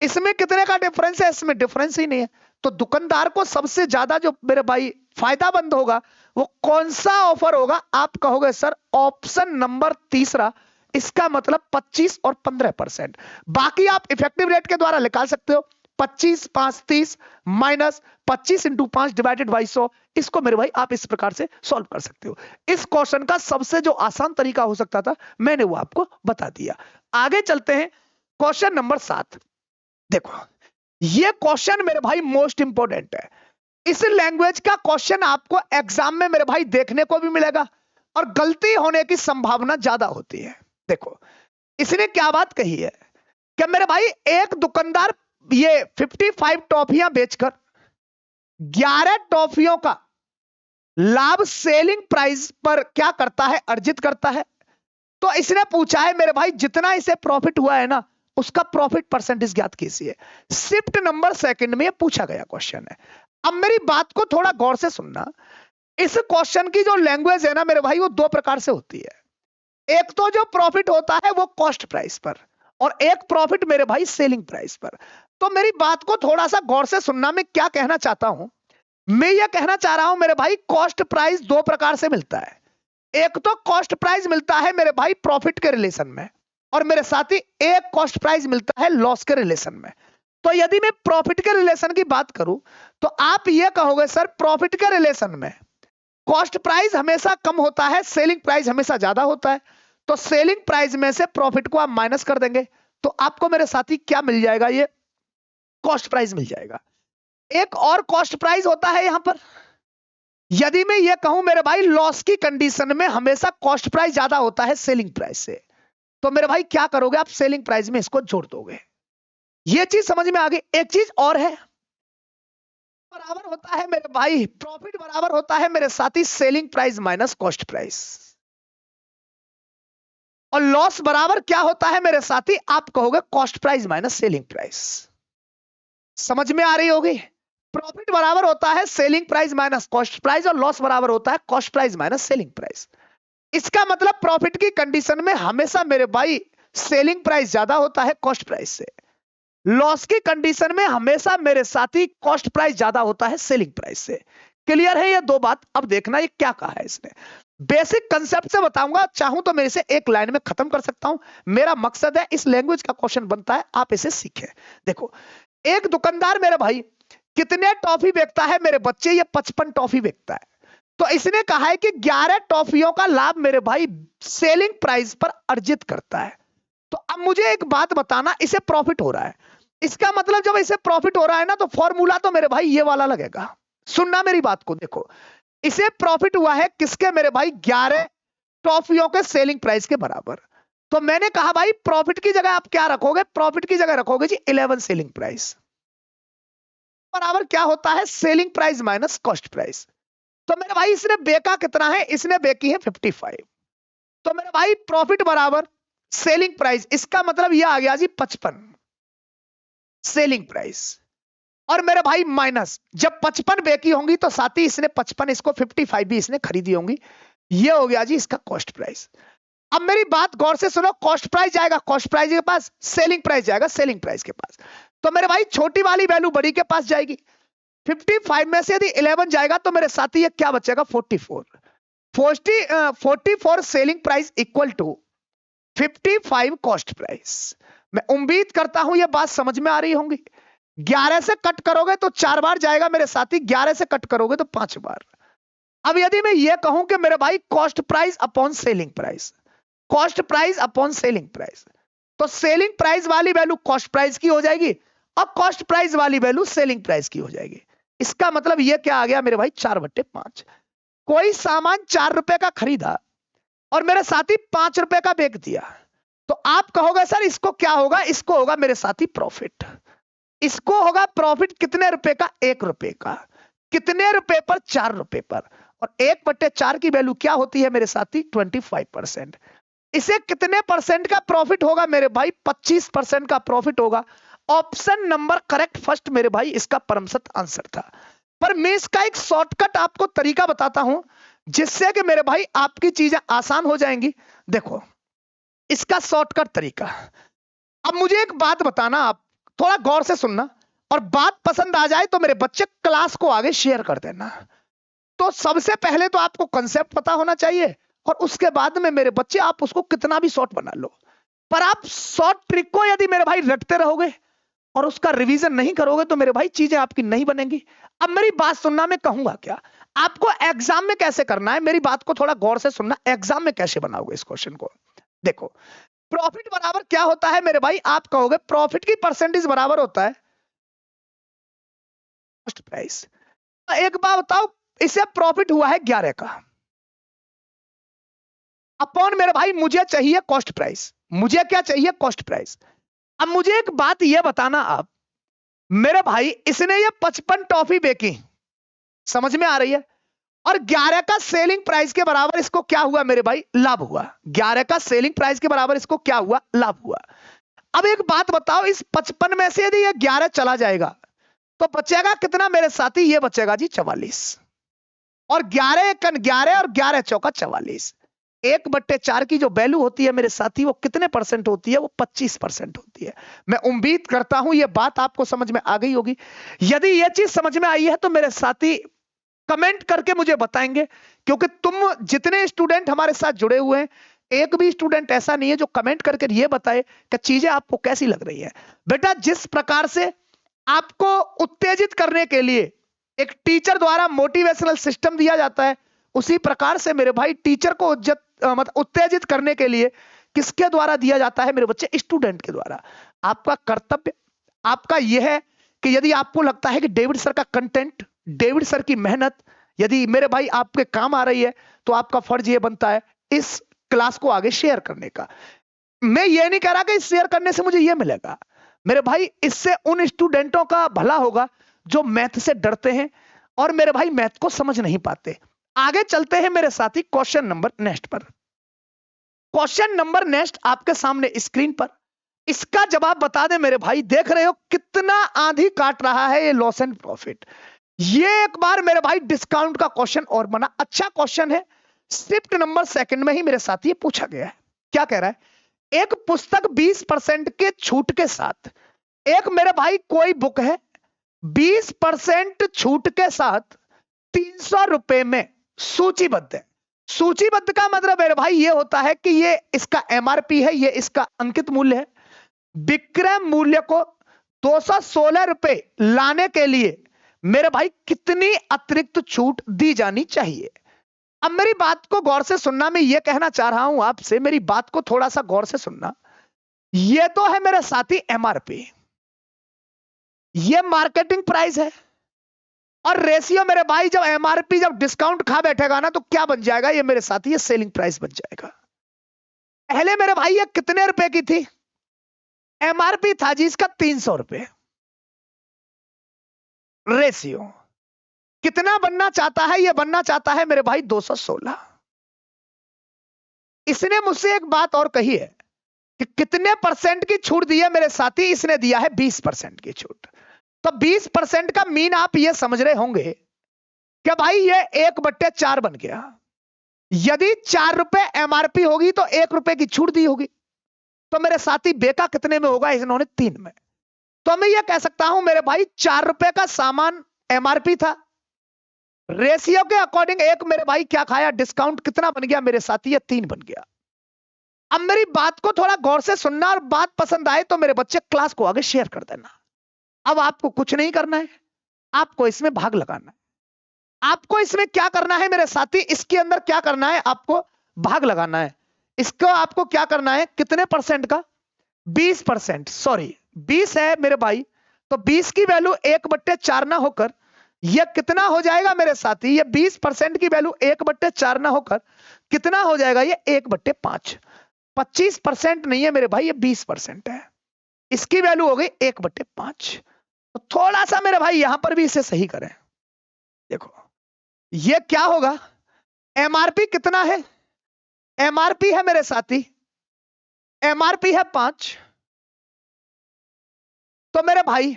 इसमें कितने का डिफरेंस है, इसमें डिफरेंस ही नहीं है। तो दुकानदार को सबसे ज्यादा जो मेरे भाई फायदामंद होगा वो कौन सा ऑफर होगा, आप कहोगे सर ऑप्शन नंबर तीसरा, इसका मतलब 25 और 15%। बाकी आप इफेक्टिव रेट के द्वारा निकाल सकते हो, 25, 5, 30 माइनस 25 इंटू 5 डिवाइडेड बाई 100। इसको मेरे भाई आप इस प्रकार से सॉल्व कर सकते हो। इस क्वेश्चन का सबसे जो आसान तरीका हो सकता था मैंने वो आपको बता दिया। आगे चलते हैं क्वेश्चन नंबर 7। देखो ये क्वेश्चन मेरे भाई मोस्ट इंपोर्टेंट है। इस लैंग्वेज का क्वेश्चन आपको एग्जाम में मेरे भाई देखने को भी मिलेगा और गलती होने की संभावना ज्यादा होती है। देखो इसने क्या बात कही है कि मेरे भाई एक दुकानदार ये 55 टॉफियां बेचकर 11 टॉफियों का लाभ सेलिंग प्राइस पर क्या करता है, अर्जित करता है। तो इसने पूछा है मेरे भाई जितना इसे प्रॉफिट हुआ है ना उसका प्रॉफिट परसेंटेज ज्ञात कीजिए। शिफ्ट नंबर सेकंड में पूछा गया क्वेश्चन है। अब मेरी बात को थोड़ा गौर से सुनना, इस क्वेश्चन की जो लैंग्वेज है ना मेरे भाई वो दो प्रकार से होती है। एक तो जो प्रॉफिट होता है वो कॉस्ट प्राइस पर, और एक प्रॉफिट मेरे भाई सेलिंग प्राइस पर। तो मेरी बात को थोड़ा सा गौर से सुनना, मैं क्या कहना चाहता हूं, मैं ये कहना चाह रहा हूं मेरे भाई कॉस्ट प्राइस दो प्रकार से मिलता है। एक तो कॉस्ट प्राइस मिलता है मेरे भाई प्रॉफिट के रिलेशन में, और मेरे साथी एक कॉस्ट प्राइस मिलता है लॉस के रिलेशन में। तो यदि मैं प्रॉफिट के रिलेशन की बात करूं तो आप ये कहोगे सर प्रॉफिट के रिलेशन में कॉस्ट प्राइस हमेशा कम होता है, सेलिंग प्राइस हमेशा ज्यादा होता है। तो सेलिंग प्राइस में से प्रॉफिट को आप माइनस कर देंगे तो आपको मेरे साथी क्या मिल जाएगा, ये कॉस्ट प्राइस मिल जाएगा। एक और कॉस्ट प्राइस होता है यहां पर, यदि मैं ये कहूं मेरे भाई लॉस की कंडीशन में हमेशा कॉस्ट प्राइस ज्यादा होता है सेलिंग प्राइस से, तो मेरे भाई क्या करोगे आप सेलिंग प्राइस में इसको जोड़ दोगे। ये चीज समझ में आ गई। एक चीज और है, बराबर होता है मेरे भाई प्रॉफिट बराबर होता है मेरे साथी selling price minus cost price, और लॉस बराबर क्या होता है मेरे साथी, आप कहोगे cost price minus selling price. समझ में आ रही होगी। प्रॉफिट बराबर होता है selling price minus cost price, और लॉस बराबर होता है cost price minus selling price. इसका मतलब प्रॉफिट की कंडीशन में हमेशा मेरे भाई सेलिंग प्राइस ज्यादा होता है कॉस्ट प्राइस से, लॉस की कंडीशन में हमेशा मेरे साथी कॉस्ट प्राइस ज्यादा होता है सेलिंग प्राइस से। क्लियर है ये दो बात। अब देखना ये क्या कहा है इसने, बेसिक कंसेप्ट से बताऊंगा, चाहूं तो मेरे से एक लाइन में खत्म कर सकता हूं। मेरा मकसद है इस लैंग्वेज का क्वेश्चन बनता है आप इसे सीखें। देखो एक दुकानदार मेरे भाई कितने टॉफी बेचता है मेरे बच्चे, ये 55 टॉफी बेचता है। तो इसने कहा है कि 11 टॉफियों का लाभ मेरे भाई सेलिंग प्राइस पर अर्जित करता है। तो अब मुझे एक बात बताना, इसे प्रॉफिट हो रहा है, इसका मतलब जब इसे प्रॉफिट हो रहा है ना तो फॉर्मूला तो मेरे भाई ये वाला लगेगा। सुनना मेरी बात को, देखो इसे प्रॉफिट हुआ है किसके मेरे भाई 11 टॉफियों के सेलिंग प्राइस के बराबर। तो मैंने कहा भाई प्रॉफिट की जगह आप क्या रखोगे, प्रॉफिट की जगह रखोगे जी 11 सेलिंग प्राइस बराबर क्या होता है selling price minus cost price. तो मेरे भाई इसने बेका कितना है, इसने बेकी है 55। तो मेरे भाई प्रॉफिट बराबर सेलिंग प्राइस, इसका मतलब यह आ गया जी 55 सेलिंग प्राइस। और मेरे भाई माइनस जब 55 बेकी होंगी तो साथ ही इसने 55 इसको 55 भी इसने खरीदी होंगी। ये हो गया जी इसका कॉस्ट प्राइस। अब मेरी बात गौर से सुनो, कॉस्ट प्राइस जाएगा कॉस्ट प्राइस के पास, सेलिंग प्राइस जाएगा सेलिंग प्राइस के पास। तो मेरे भाई छोटी वाली वैल्यू बड़ी के पास जाएगी। 55 में से यदि 11 जाएगा तो मेरे साथी ये क्या बचेगा 44। 44 selling price equal to 55 cost price. मैं उम्मीद करता हूं ये बात समझ में आ रही होंगी। 11 से कट करोगे तो 4 बार जाएगा मेरे साथी, 11 से कट करोगे तो 5 बार। अब यदि मैं ये कहूं कि मेरे भाई cost price upon selling price, cost price upon selling price, तो सेलिंग प्राइस वाली वैल्यू कॉस्ट प्राइस की हो जाएगी और कॉस्ट प्राइस वाली वैल्यू सेलिंग प्राइस की हो जाएगी। इसका मतलब ये क्या आ गया मेरे भाई 4/5। कोई सामान 4 रुपए का खरीदा और मेरे साथी 5 रुपए का बेच दिया, तो आप कहोगे सर इसको क्या होगा, इसको होगा मेरे साथी प्रॉफिट। इसको होगा प्रॉफिट कितने रुपए का 1 रुपए का, कितने रुपए पर 4 रुपए पर, और 1/4 की वैल्यू क्या होती है मेरे साथी 25%। इसे कितने परसेंट का प्रॉफिट होगा मेरे भाई 25% का प्रॉफिट होगा। ऑप्शन नंबर करेक्ट फर्स्ट मेरे भाई इसका परमसत आंसर था। पर मैं इसका एक शॉर्टकट आपको तरीका बताता हूं जिससे कि मेरे भाई आपकी चीजें आसान हो जाएंगी। देखो इसका शॉर्टकट तरीका। अब मुझे एक बात बताना, आप थोड़ा गौर से सुनना, और बात पसंद आ जाए तो मेरे बच्चे क्लास को आगे शेयर कर देना। तो सबसे पहले तो आपको कंसेप्ट पता होना चाहिए और उसके बाद में मेरे बच्चे आप उसको कितना भी शॉर्ट बना लो, पर आप शॉर्ट ट्रिक को यदि मेरे भाई रटते रहोगे और उसका रिवीजन नहीं करोगे तो मेरे भाई चीजें आपकी नहीं बनेंगी। अब मेरी बात सुनना, मैं कहूंगा क्या आपको एग्जाम में कैसे करना है, मेरी बात को थोड़ा गौर से सुनना। एग्जाम में कैसे बनाओगे इस क्वेश्चन को, देखो प्रॉफिट बराबर क्या होता है मेरे भाई, आप कहोगे प्रॉफिट की परसेंटेज बराबर होता है कॉस्ट प्राइस। एक बात बताओ, इसे प्रॉफिट हुआ है 11 का अपॉन मेरे भाई मुझे चाहिए कॉस्ट प्राइस, मुझे क्या चाहिए कॉस्ट प्राइस। अब मुझे एक बात यह बताना आप मेरे भाई, इसने ये 55 टॉफी बेची, समझ में आ रही है, और 11 का सेलिंग प्राइस के बराबर इसको क्या हुआ मेरे भाई लाभ हुआ। 11 का सेलिंग प्राइस के बराबर इसको क्या हुआ लाभ हुआ। अब एक बात बताओ, इस 55 में से यदि ये 11 चला जाएगा तो बचेगा कितना मेरे साथी, ये बचेगा जी 44, और 11 × 11 और 11 चौका 44। 1/4 की जो वैल्यू होती है मेरे साथी वो कितने परसेंट होती है, वो 25% होती है। मैं उम्मीद करता हूं ये बात आपको समझ में आ गई होगी। यदि ये चीज समझ में आई है तो मेरे साथी कमेंट करके मुझे बताएंगे, क्योंकि तुम जितने स्टूडेंट हमारे साथ जुड़े हुए हैं एक भी स्टूडेंट ऐसा नहीं है जो कमेंट करके ये बताए कि चीजें आपको कैसी लग रही है। बेटा जिस प्रकार से आपको उत्तेजित करने के लिए एक टीचर द्वारा मोटिवेशनल सिस्टम दिया जाता है, उसी प्रकार से मेरे भाई टीचर को उत्तेजित करने के लिए किसके द्वारा दिया जाता है मेरे बच्चे, स्टूडेंट के द्वारा। आपका कर्तव्य आपका यह है कि यदि आपको लगता है कि डेविड सर का कंटेंट, डेविड सर की मेहनत यदि मेरे भाई आपके काम आ रही है तो आपका फर्ज यह बनता है इस क्लास को आगे शेयर करने का। मैं ये नहीं कह रहा कि इस शेयर करने से मुझे ये मिलेगा मेरे भाई, इससे उन स्टूडेंटों का भला होगा जो मैथ से डरते हैं और मेरे भाई मैथ को समझ नहीं पाते। आगे चलते हैं मेरे साथी क्वेश्चन नंबर नेक्स्ट पर। क्वेश्चन नंबर नेक्स्ट आपके सामने स्क्रीन पर, इसका जवाब बता दे मेरे भाई। देख रहे हो कितना आंधी काट रहा है ये लॉस एंड प्रॉफिट। ये एक बार मेरे भाई डिस्काउंट का क्वेश्चन और बना, अच्छा क्वेश्चन है। शिफ्ट नंबर सेकंड में ही मेरे साथ ये पूछा गया है। क्या कह रहा है, एक पुस्तक 20% के छूट के साथ, एक मेरे भाई कोई बुक है 20% छूट के साथ 300 रुपए में सूचीबद्ध है। सूचीबद्ध का मतलब मेरे भाई ये होता है कि ये इसका एमआरपी है, ये इसका अंकित मूल्य है। विक्रय मूल्य को 216 रुपए लाने के लिए मेरे भाई कितनी अतिरिक्त छूट दी जानी चाहिए। अब मेरी बात को गौर से सुनना, मैं ये कहना चाह रहा हूं आपसे, मेरी बात को थोड़ा सा गौर से सुनना। ये तो है मेरे साथी एमआरपी, ये मार्केटिंग प्राइस है, और रेशियो मेरे भाई जब एमआरपी जब डिस्काउंट खा बैठेगा ना तो क्या बन जाएगा ये मेरे साथी, ये सेलिंग प्राइस बन जाएगा। पहले मेरे भाई ये कितने रुपए की थी, एमआरपी था जी इसका 300 रुपए। रेशियो कितना बनना चाहता है, ये बनना चाहता है मेरे भाई 216। इसने मुझसे एक बात और कही है कि कितने परसेंट की छूट दी है मेरे साथी, इसने दिया है 20% की छूट। तो 20% का मीन आप ये समझ रहे होंगे कि भाई ये 1/4 बन गया। यदि 4 रुपए एमआरपी होगी तो 1 रुपए की छूट दी होगी, तो मेरे साथी बेका कितने में होगा? इन्होंने 3 में। तो मैं ये कह सकता हूं मेरे भाई 4 रुपए का सामान एमआरपी था, रेशियो के अकॉर्डिंग एक मेरे भाई क्या खाया? डिस्काउंट कितना बन गया मेरे साथी? ये 3 बन गया। अब मेरी बात को थोड़ा गौर से सुनना, और बात पसंद आए तो मेरे बच्चे क्लास को आगे शेयर कर देना। अब आपको कुछ नहीं करना है, आपको इसमें भाग लगाना है। आपको इसमें क्या करना है मेरे साथी? इसके अंदर क्या करना है? आपको भाग लगाना है। इसको आपको क्या करना है? कितने परसेंट का? 20%, सॉरी 20 है मेरे भाई, तो 20 की वैल्यू 1/4 ना होकर यह कितना हो जाएगा मेरे साथी? ये 20% की वैल्यू 1/4 ना होकर कितना हो जाएगा? ये 1/5। 25% नहीं है मेरे भाई, ये 20% है। इसकी वैल्यू हो गई 1/5। तो थोड़ा सा मेरे भाई यहां पर भी इसे सही करें। देखो ये क्या होगा? एमआरपी कितना है? एमआरपी है मेरे साथी, एमआरपी है 5, तो मेरे भाई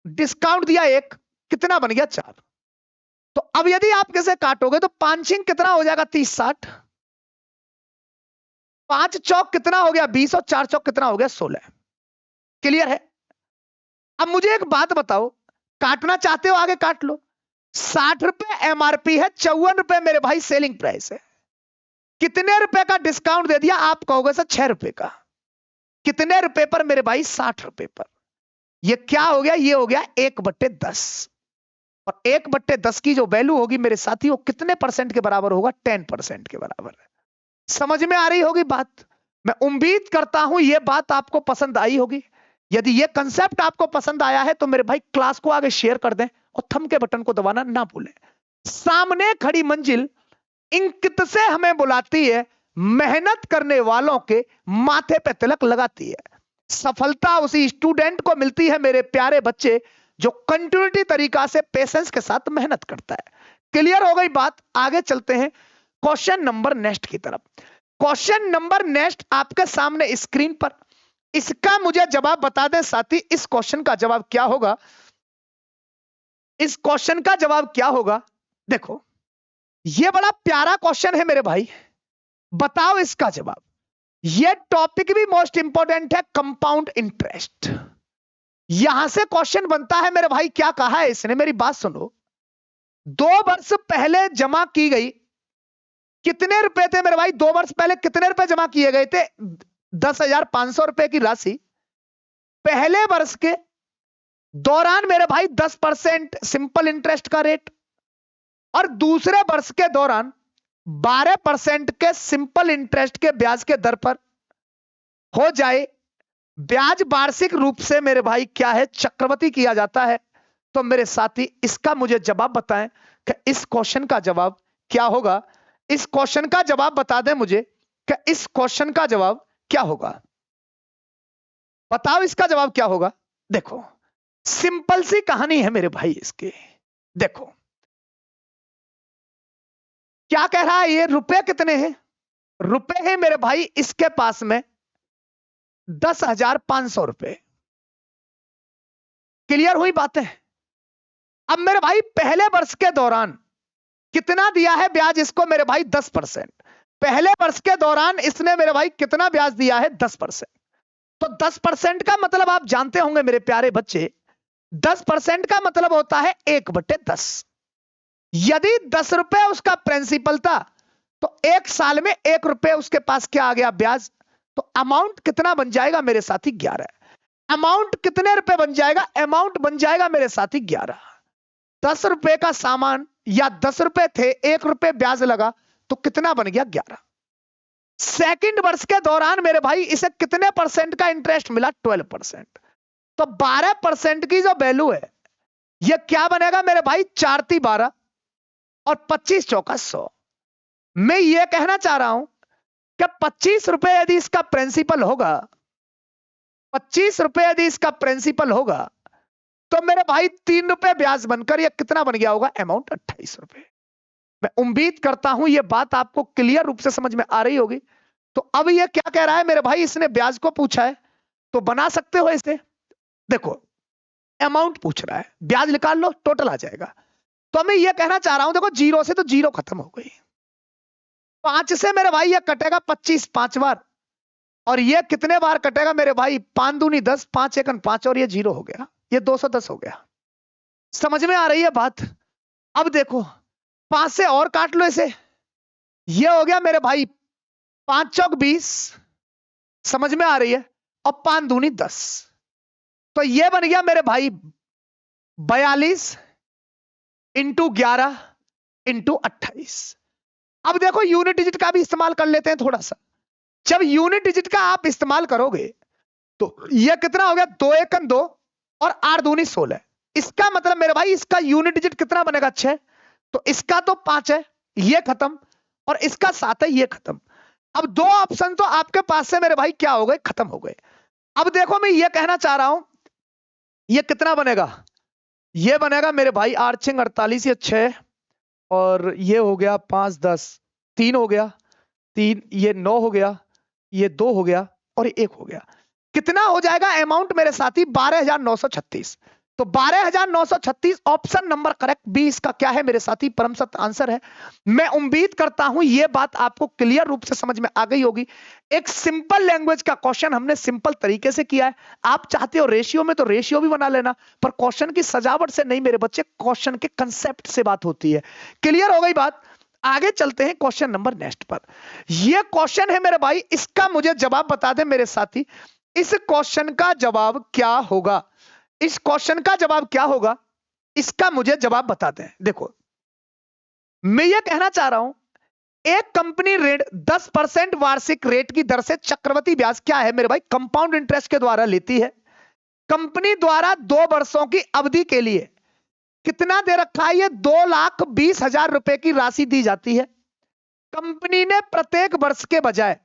डिस्काउंट दिया 1, कितना बन गया? 4। तो अब यदि आप कैसे काटोगे तो 5 कितना हो जाएगा? 30 60। 5 चौक कितना हो गया? 20, और 4 चौक कितना हो गया? 16। क्लियर है? अब मुझे एक बात बताओ, काटना चाहते हो आगे काट लो। 60 रुपए एमआरपी है, 54 रुपए मेरे भाई सेलिंग प्राइस है। कितने रुपए का डिस्काउंट दे दिया? आप कहोगे सर 6 रुपए का। कितने रुपए पर मेरे भाई? 60 रुपए पर। ये क्या हो गया? ये हो गया 1/10। और 1/10 की जो वैल्यू होगी मेरे साथी, वो कितने परसेंट के बराबर होगा? 10% के बराबर। समझ में आ रही होगी बात? मैं उम्मीद करता हूं ये बात आपको पसंद आई होगी। यदि ये कंसेप्ट आपको पसंद आया है तो मेरे भाई क्लास को आगे शेयर कर दें और थंब के बटन को दबाना ना भूलें। सामने खड़ी मंजिल इंकित से हमें बुलाती है, मेहनत करने वालों के माथे पे तिलक लगाती है। सफलता उसी स्टूडेंट को मिलती है मेरे प्यारे बच्चे जो कंटिन्यूटी तरीका से पेशेंस के साथ मेहनत करता है। क्लियर हो गई बात? आगे चलते हैं क्वेश्चन नंबर नेक्स्ट की तरफ। क्वेश्चन नंबर नेक्स्ट आपके सामने स्क्रीन पर, इसका मुझे जवाब बता दें साथी। इस क्वेश्चन का जवाब क्या होगा? इस क्वेश्चन का जवाब क्या होगा? देखो यह बड़ा प्यारा क्वेश्चन है मेरे भाई, बताओ इसका जवाब। यह टॉपिक भी मोस्ट इंपॉर्टेंट है, कंपाउंड इंटरेस्ट। यहां से क्वेश्चन बनता है मेरे भाई। क्या कहा है इसने? मेरी बात सुनो। 2 वर्ष पहले जमा की गई कितने रुपए थे मेरे भाई? 2 वर्ष पहले कितने रुपए जमा किए गए थे? 10,500 रुपए की राशि। पहले वर्ष के दौरान मेरे भाई 10% सिंपल इंटरेस्ट का रेट, और दूसरे वर्ष के दौरान 12% के सिंपल इंटरेस्ट के ब्याज के दर पर हो जाए। ब्याज वार्षिक रूप से मेरे भाई क्या है? चक्रवृद्धि किया जाता है। तो मेरे साथी इसका मुझे जवाब बताएं कि इस क्वेश्चन का जवाब क्या होगा? इस क्वेश्चन का जवाब बता दें मुझे कि इस क्वेश्चन का जवाब क्या होगा? बताओ इसका जवाब क्या होगा? देखो सिंपल सी कहानी है मेरे भाई इसकी। देखो क्या कह रहा है ये? रुपए कितने हैं? रुपए हैं मेरे भाई इसके पास में 10,500 रुपए। क्लियर हुई बातें? अब मेरे भाई पहले वर्ष के दौरान कितना दिया है ब्याज इसको मेरे भाई? 10%। पहले वर्ष के दौरान इसने मेरे भाई कितना ब्याज दिया है? 10%। तो 10% का मतलब आप जानते होंगे मेरे प्यारे बच्चे, 10% का मतलब होता है 1/10। यदि 10 रुपए उसका प्रिंसिपल था तो 1 साल में 1 रुपए उसके पास क्या आ गया? ब्याज। तो अमाउंट कितना बन जाएगा मेरे साथी? 11। अमाउंट कितने रुपए बन जाएगा? अमाउंट बन जाएगा मेरे साथी 11। 10 रुपए का सामान या 10 रुपए थे, 1 रुपए ब्याज लगा, तो कितना बन गया? 11। सेकंड वर्ष के दौरान मेरे भाई इसे कितने परसेंट का इंटरेस्ट मिला? 12%। तो 12% की जो वैल्यू है यह क्या बनेगा मेरे भाई? 4 × 12 और 25 × 100। मैं यह कहना चाह रहा हूं कि 25 रुपए यदि इसका प्रिंसिपल होगा, 25 रुपए यदि इसका प्रिंसिपल होगा, तो मेरे भाई 3 रुपए ब्याज बनकर यह कितना बन गया होगा? अमाउंट 28 रुपए। मैं उम्मीद करता हूं यह बात आपको क्लियर रूप से समझ में आ रही होगी। तो अब यह क्या कह रहा है मेरे भाई? इसने ब्याज को पूछा है तो बना सकते हो इसे। देखो अमाउंट पूछ रहा है, ब्याज निकाल लो, टोटल आ जाएगा। तो मैं ये कहना चाह रहा हूं, देखो जीरो से तो जीरो खत्म हो गई, 5 से मेरे भाई ये कटेगा 25 5 बार, और ये कितने बार कटेगा मेरे भाई, 5 दूनी 10, 5 एकन 5, और ये जीरो हो गया, ये 210 हो गया। समझ में आ रही है बात? अब देखो 5 से और काट लो इसे, ये हो गया मेरे भाई 5 चौक 20, समझ में आ रही है, और 5 दूनी 10, तो ये बन गया मेरे भाई 42 इंटू 11 इंटू 28। अब देखो यूनिट डिजिट का भी इस्तेमाल कर लेते हैं थोड़ा सा। जब यूनिट डिजिट का आप इस्तेमाल करोगे तो ये कितना हो गया, 2 एकन 2 और 8 दूनी 16। इसका मतलब मेरे भाई इसका यूनिट डिजिट कितना बनेगा, 6। तो इसका तो 5 है, ये खत्म, और इसका 7 है, ये खत्म। अब 2 ऑप्शन तो आपके पास से मेरे भाई क्या हो गए, खत्म हो गए। अब देखो मैं ये कहना चाह रहा हूं, ये कितना बनेगा, ये बनेगा मेरे भाई 8 6 48, ये 6, और ये हो गया 5 10, 3 हो गया, 3, ये 9 हो गया, ये 2 हो गया, और 1 हो गया। कितना हो जाएगा अमाउंट मेरे साथी, 12,936। तो 12,936 ऑप्शन नंबर करेक्ट बी इसका क्या है मेरे साथी, परम सत्य आंसर है। मैं उम्मीद करता हूं ये बात आपको क्लियर रूप से समझ में आ गई होगी। एक सिंपल लैंग्वेज का क्वेश्चन हमने सिंपल तरीके से किया है। आप चाहते हो रेशियो में तो रेशियो भी बना लेना, पर क्वेश्चन की सजावट से नहीं मेरे बच्चे, क्वेश्चन के कंसेप्ट से बात होती है। क्लियर हो गई बात? आगे चलते हैं क्वेश्चन नंबर नेक्स्ट पर। यह क्वेश्चन है मेरे भाई, इसका मुझे जवाब बता दे मेरे साथी। इस क्वेश्चन का जवाब क्या होगा, इस क्वेश्चन का जवाब क्या होगा, इसका मुझे जवाब बता दें। देखो मैं यह कहना चाह रहा हूं, एक कंपनी ऋण 10% वार्षिक रेट की दर से चक्रवृद्धि ब्याज क्या है मेरे भाई, कंपाउंड इंटरेस्ट के द्वारा लेती है। कंपनी द्वारा 2 वर्षों की अवधि के लिए कितना दे रखा है, ये 2,20,000 रुपए की राशि दी जाती है। कंपनी ने प्रत्येक वर्ष के बजाय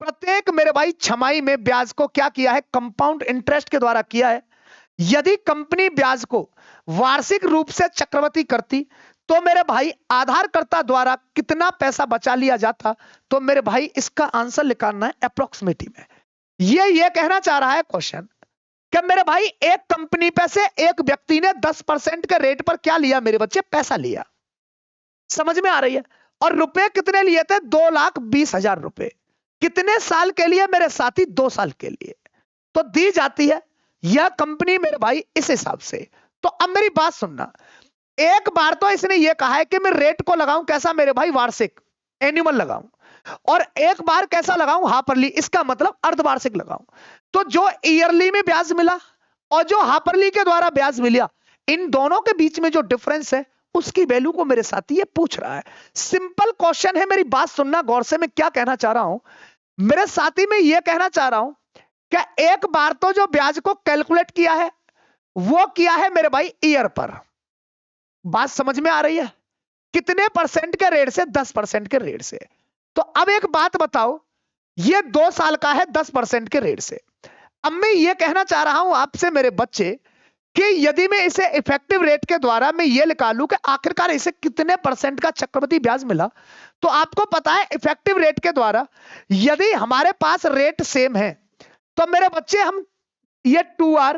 प्रत्येक मेरे भाई छमाही में ब्याज को क्या किया है, कंपाउंड इंटरेस्ट के द्वारा किया है। यदि कंपनी ब्याज को वार्षिक रूप से चक्रवृद्धि करती तो मेरे भाई आधारकर्ता द्वारा कितना पैसा बचा लिया जाता, तो मेरे भाई इसका आंसर निकालना है अप्रोक्सीमेटली में। ये कहना चाह रहा है क्वेश्चन कि मेरे भाई एक कंपनी पे से एक व्यक्ति ने 10% के रेट पर क्या लिया मेरे बच्चे, पैसा लिया। समझ में आ रही है? और रुपए कितने लिए थे, 2,20,000 रुपए। कितने साल के लिए मेरे साथी, 2 साल के लिए। तो दी जाती है यह कंपनी मेरे भाई इस हिसाब से। तो अब मेरी बात सुनना, एक बार तो इसने यह कहा है कि मैं रेट को लगाऊं कैसा मेरे भाई, वार्षिक एनुअल लगाऊं, और एक बार कैसा लगाऊं, हाफरली, इसका मतलब अर्धवार्षिक लगाऊं। तो जो ईयरली में ब्याज मिला और जो हाफरली के द्वारा ब्याज मिला, इन दोनों के बीच में जो डिफरेंस है उसकी वैल्यू को मेरे साथी ये पूछ रहा है। सिंपल क्वेश्चन है, मेरी बात सुनना गौर से। मैं क्या कहना चाह रहा हूं मेरे साथी, मैं ये कहना चाह रहा हूं क्या एक बार तो जो ब्याज को कैलकुलेट किया है वो किया है मेरे भाई ईयर पर। बात समझ में आ रही है? कितने परसेंट के रेट से, 10% के रेट से। तो अब एक बात बताओ, ये 2 साल का है 10% के रेट से। अब मैं ये कहना चाह रहा हूं आपसे मेरे बच्चे कि यदि मैं इसे इफेक्टिव रेट के द्वारा मैं ये निकालूं कि आखिरकार इसे कितने परसेंट का चक्रवृद्धि ब्याज मिला, तो आपको पता है इफेक्टिव रेट के द्वारा यदि हमारे पास रेट सेम है तो मेरे बच्चे हम ये 2r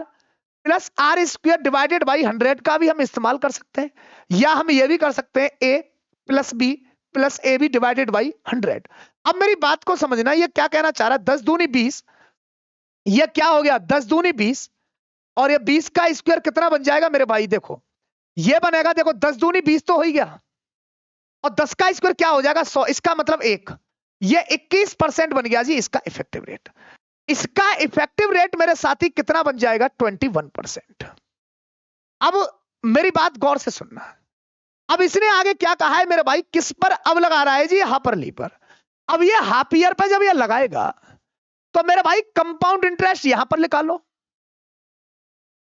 plus R square divided by 100 का भी हम इस्तेमाल कर सकते हैं, या हम ये भी कर सकते हैं a plus b plus A B divided by 100। अब मेरी बात को समझना, ये क्या कहना चाह रहा है, 10 दूनी 20, ये क्या हो गया 10 दूनी 20, और ये 20 का स्क्वायर कितना बन जाएगा मेरे भाई, देखो ये बनेगा, देखो 10 दूनी 20 तो हो ही गया, और 10 का स्क्वायर क्या हो जाएगा 100, इसका मतलब 1, ये 21% बन गया जी इसका इफेक्टिव रेट। इसका इफेक्टिव रेट मेरे साथी कितना बन जाएगा, 21%। अब मेरी बात गौर से सुनना, अब इसने आगे क्या कहा है मेरे भाई, किस पर अब लगा रहा है जी, हाफरली पर। अब ये हाफ ईयर पर जब ये लगाएगा तो मेरे भाई कंपाउंड इंटरेस्ट यहां पर निकालो,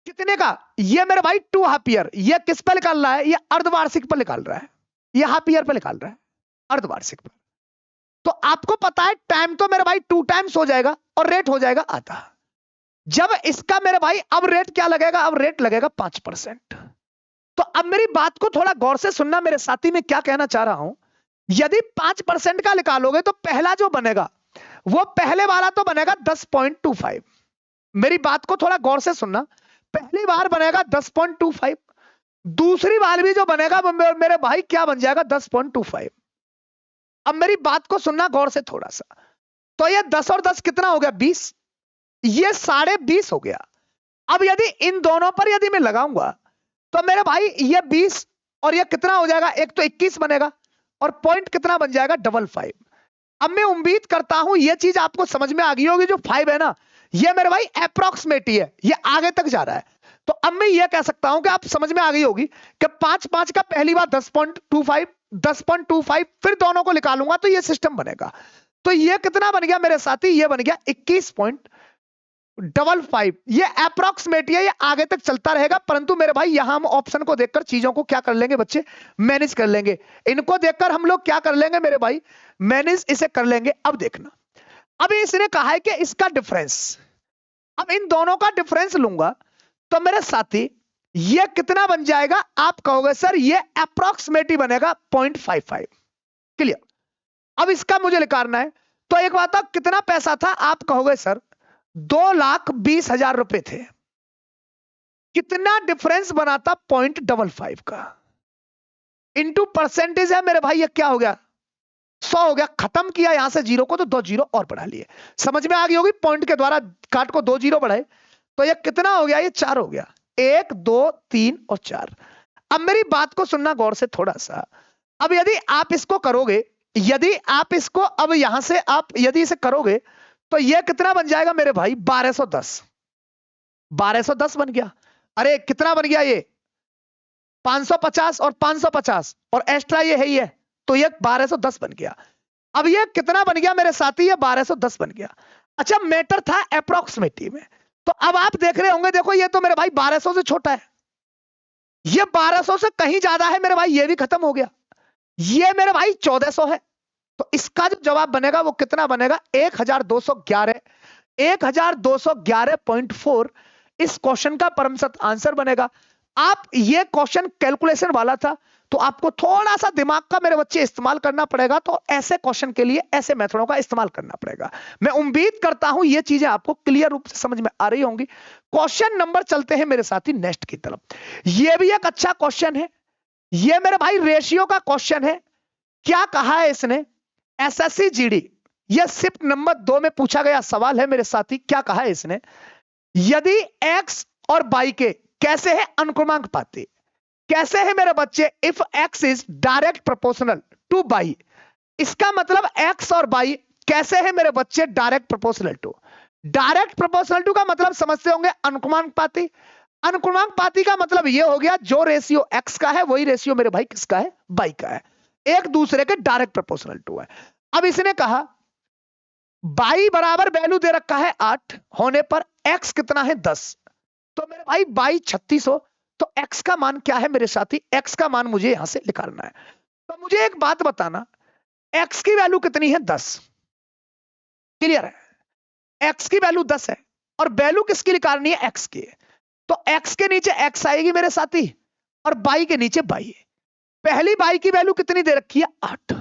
कितने का, ये मेरे भाई 2 हाफ ईयर, ये किस पर निकाल रहा है, ये अर्धवार्षिक पर निकाल रहा है, ये हाफ ईयर पर निकाल रहा है अर्धवार्षिक पर। तो आपको पता है टाइम तो मेरे भाई 2 टाइम्स हो जाएगा और रेट हो जाएगा आधा। जब इसका मेरे भाई अब रेट क्या लगेगा, अब रेट लगेगा 5%। तो अब मेरी बात को थोड़ा गौर से सुनना मेरे साथी, में क्या कहना चाह रहा हूं, यदि 5% का निकालोगे तो पहला जो बनेगा वो पहले वाला तो बनेगा 10.25। मेरी बात को थोड़ा गौर से सुनना, पहली बार बनेगा 10.25, दूसरी बार भी जो बनेगा मेरे भाई क्या बन जाएगा 10.25। अब मेरी बात को सुनना गौर से थोड़ा सा, तो ये 10 और 10 कितना हो गया 20, ये 20.5 हो गया। अब यदि इन दोनों पर यदि मैं लगाऊंगा तो मेरे भाई ये 20 और ये कितना हो जाएगा, एक तो 21 बनेगा और पॉइंट कितना बन जाएगा 55। अब मैं उम्मीद करता हूं ये चीज आपको समझ में आ गई होगी। जो 5 है ना ये मेरे भाई अप्रोक्सीमेट ही है, ये आगे तक जा रहा है। तो अब मैं ये कह सकता हूं कि आप समझ में आ गई होगी कि 5 का पहली बार 10.25 फिर दोनों को निकालूंगा तो ये सिस्टम बनेगा। तो ये कितना बन गया मेरे साथी, ये बन गया 21.55। ये अप्रोक्सीमेट है, ये आगे तक चलता रहेगा, परंतु मेरे भाई यहां हम ऑप्शन को देखकर चीजों को क्या कर लेंगे बच्चे, मैनेज कर लेंगे। इनको देखकर हम लोग क्या कर लेंगे मेरे भाई, मैनेज इसे कर लेंगे। अब देखना, अब इसने कहा है कि इसका डिफरेंस, अब इन दोनों का डिफरेंस लूंगा तो मेरे साथी ये कितना बन जाएगा, आप कहोगे सर ये अप्रोक्सीमेट ही बनेगा 0.55। क्लियर। अब इसका मुझे निकालना है, तो एक बात, अब कितना पैसा था, आप कहोगे सर 2,20,000 रुपए थे। कितना डिफरेंस बनाता 0.55 का, इंटू परसेंटेज है मेरे भाई, ये क्या हो गया 100 हो गया। खत्म किया यहां से जीरो को तो 2 जीरो और बढ़ा लिए। समझ में आ गई होगी, पॉइंट के द्वारा काट को 2 जीरो बढ़ाए तो ये कितना हो गया, ये 4 हो गया। 1 2 3 और 4। अब मेरी बात को सुनना गौर से थोड़ा सा। अब यदि आप इसको करोगे, यदि आप इसको अब यहां से आप यदि इसे करोगे तो ये कितना बन जाएगा मेरे भाई 1210। 1210 बन गया। अरे कितना बन गया ये 550 और 550 और एक्स्ट्रा ये है ही है, तो ये 1210 बन गया। अब ये कितना बन गया मेरे साथी, ये 1210 बन गया। अच्छा मैटर था अप्रोक्सीमेटली में, तो अब आप देख रहे होंगे, देखो ये तो मेरे भाई 1200 से छोटा है, ये 1200 से कहीं ज्यादा है मेरे भाई, ये भी खत्म हो गया। ये मेरे भाई 1400 है, तो इसका जो जवाब बनेगा वो कितना बनेगा 1211। 1211.4 इस क्वेश्चन का परमसत आंसर बनेगा। आप ये क्वेश्चन कैलकुलेशन वाला था, तो आपको थोड़ा सा दिमाग का मेरे बच्चे इस्तेमाल करना पड़ेगा, तो ऐसे क्वेश्चन के लिए ऐसे मेथडों का इस्तेमाल करना पड़ेगा। मैं उम्मीद करता हूं ये चीजें आपको क्लियर रूप से समझ में आ रही होंगी। क्वेश्चन नंबर चलते हैं मेरे साथी नेक्स्ट की तरफ। ये भी एक अच्छा क्वेश्चन है, ये मेरे भाई रेशियो का क्वेश्चन है। क्या कहा है इसने, एसएससी जीडी, यह शिफ्ट नंबर 2 में पूछा गया सवाल है मेरे साथी। क्या कहा है इसने, यदि एक्स और वाई के कैसे है अनुक्रमांक पाती, कैसे है मेरे बच्चे, if X is direct proportional to Y. इसका मतलब एक्स और वाई कैसे है मेरे बच्चे direct proportional to. Direct proportional to का मतलब समझते होंगे अनुक्रमांक पाती। अनुक्रमांक पाती का मतलब यह हो गया जो रेशियो एक्स का है वही रेशियो मेरे भाई किसका है, वाई का है, एक दूसरे के डायरेक्ट प्रोपोर्शनल टू है। अब इसने कहा वाई बराबर वैल्यू दे रखा है 8 होने पर एक्स कितना है 10, तो मेरे भाई वाई 36 हो, तो एक्स का मान क्या है मेरे साथी, एक्स का मान मुझे यहां से निकालना है। तो मुझे एक बात बताना, एक्स की वैल्यू कितनी है 10, क्लियर है, एक्स की वैल्यू 10 है और वैल्यू किसकी निकालनी है, एक्स की। तो एक्स के नीचे एक्स आएगी मेरे साथी और वाई के नीचे वाई है। पहली वाई की वैल्यू कितनी दे रखी है 8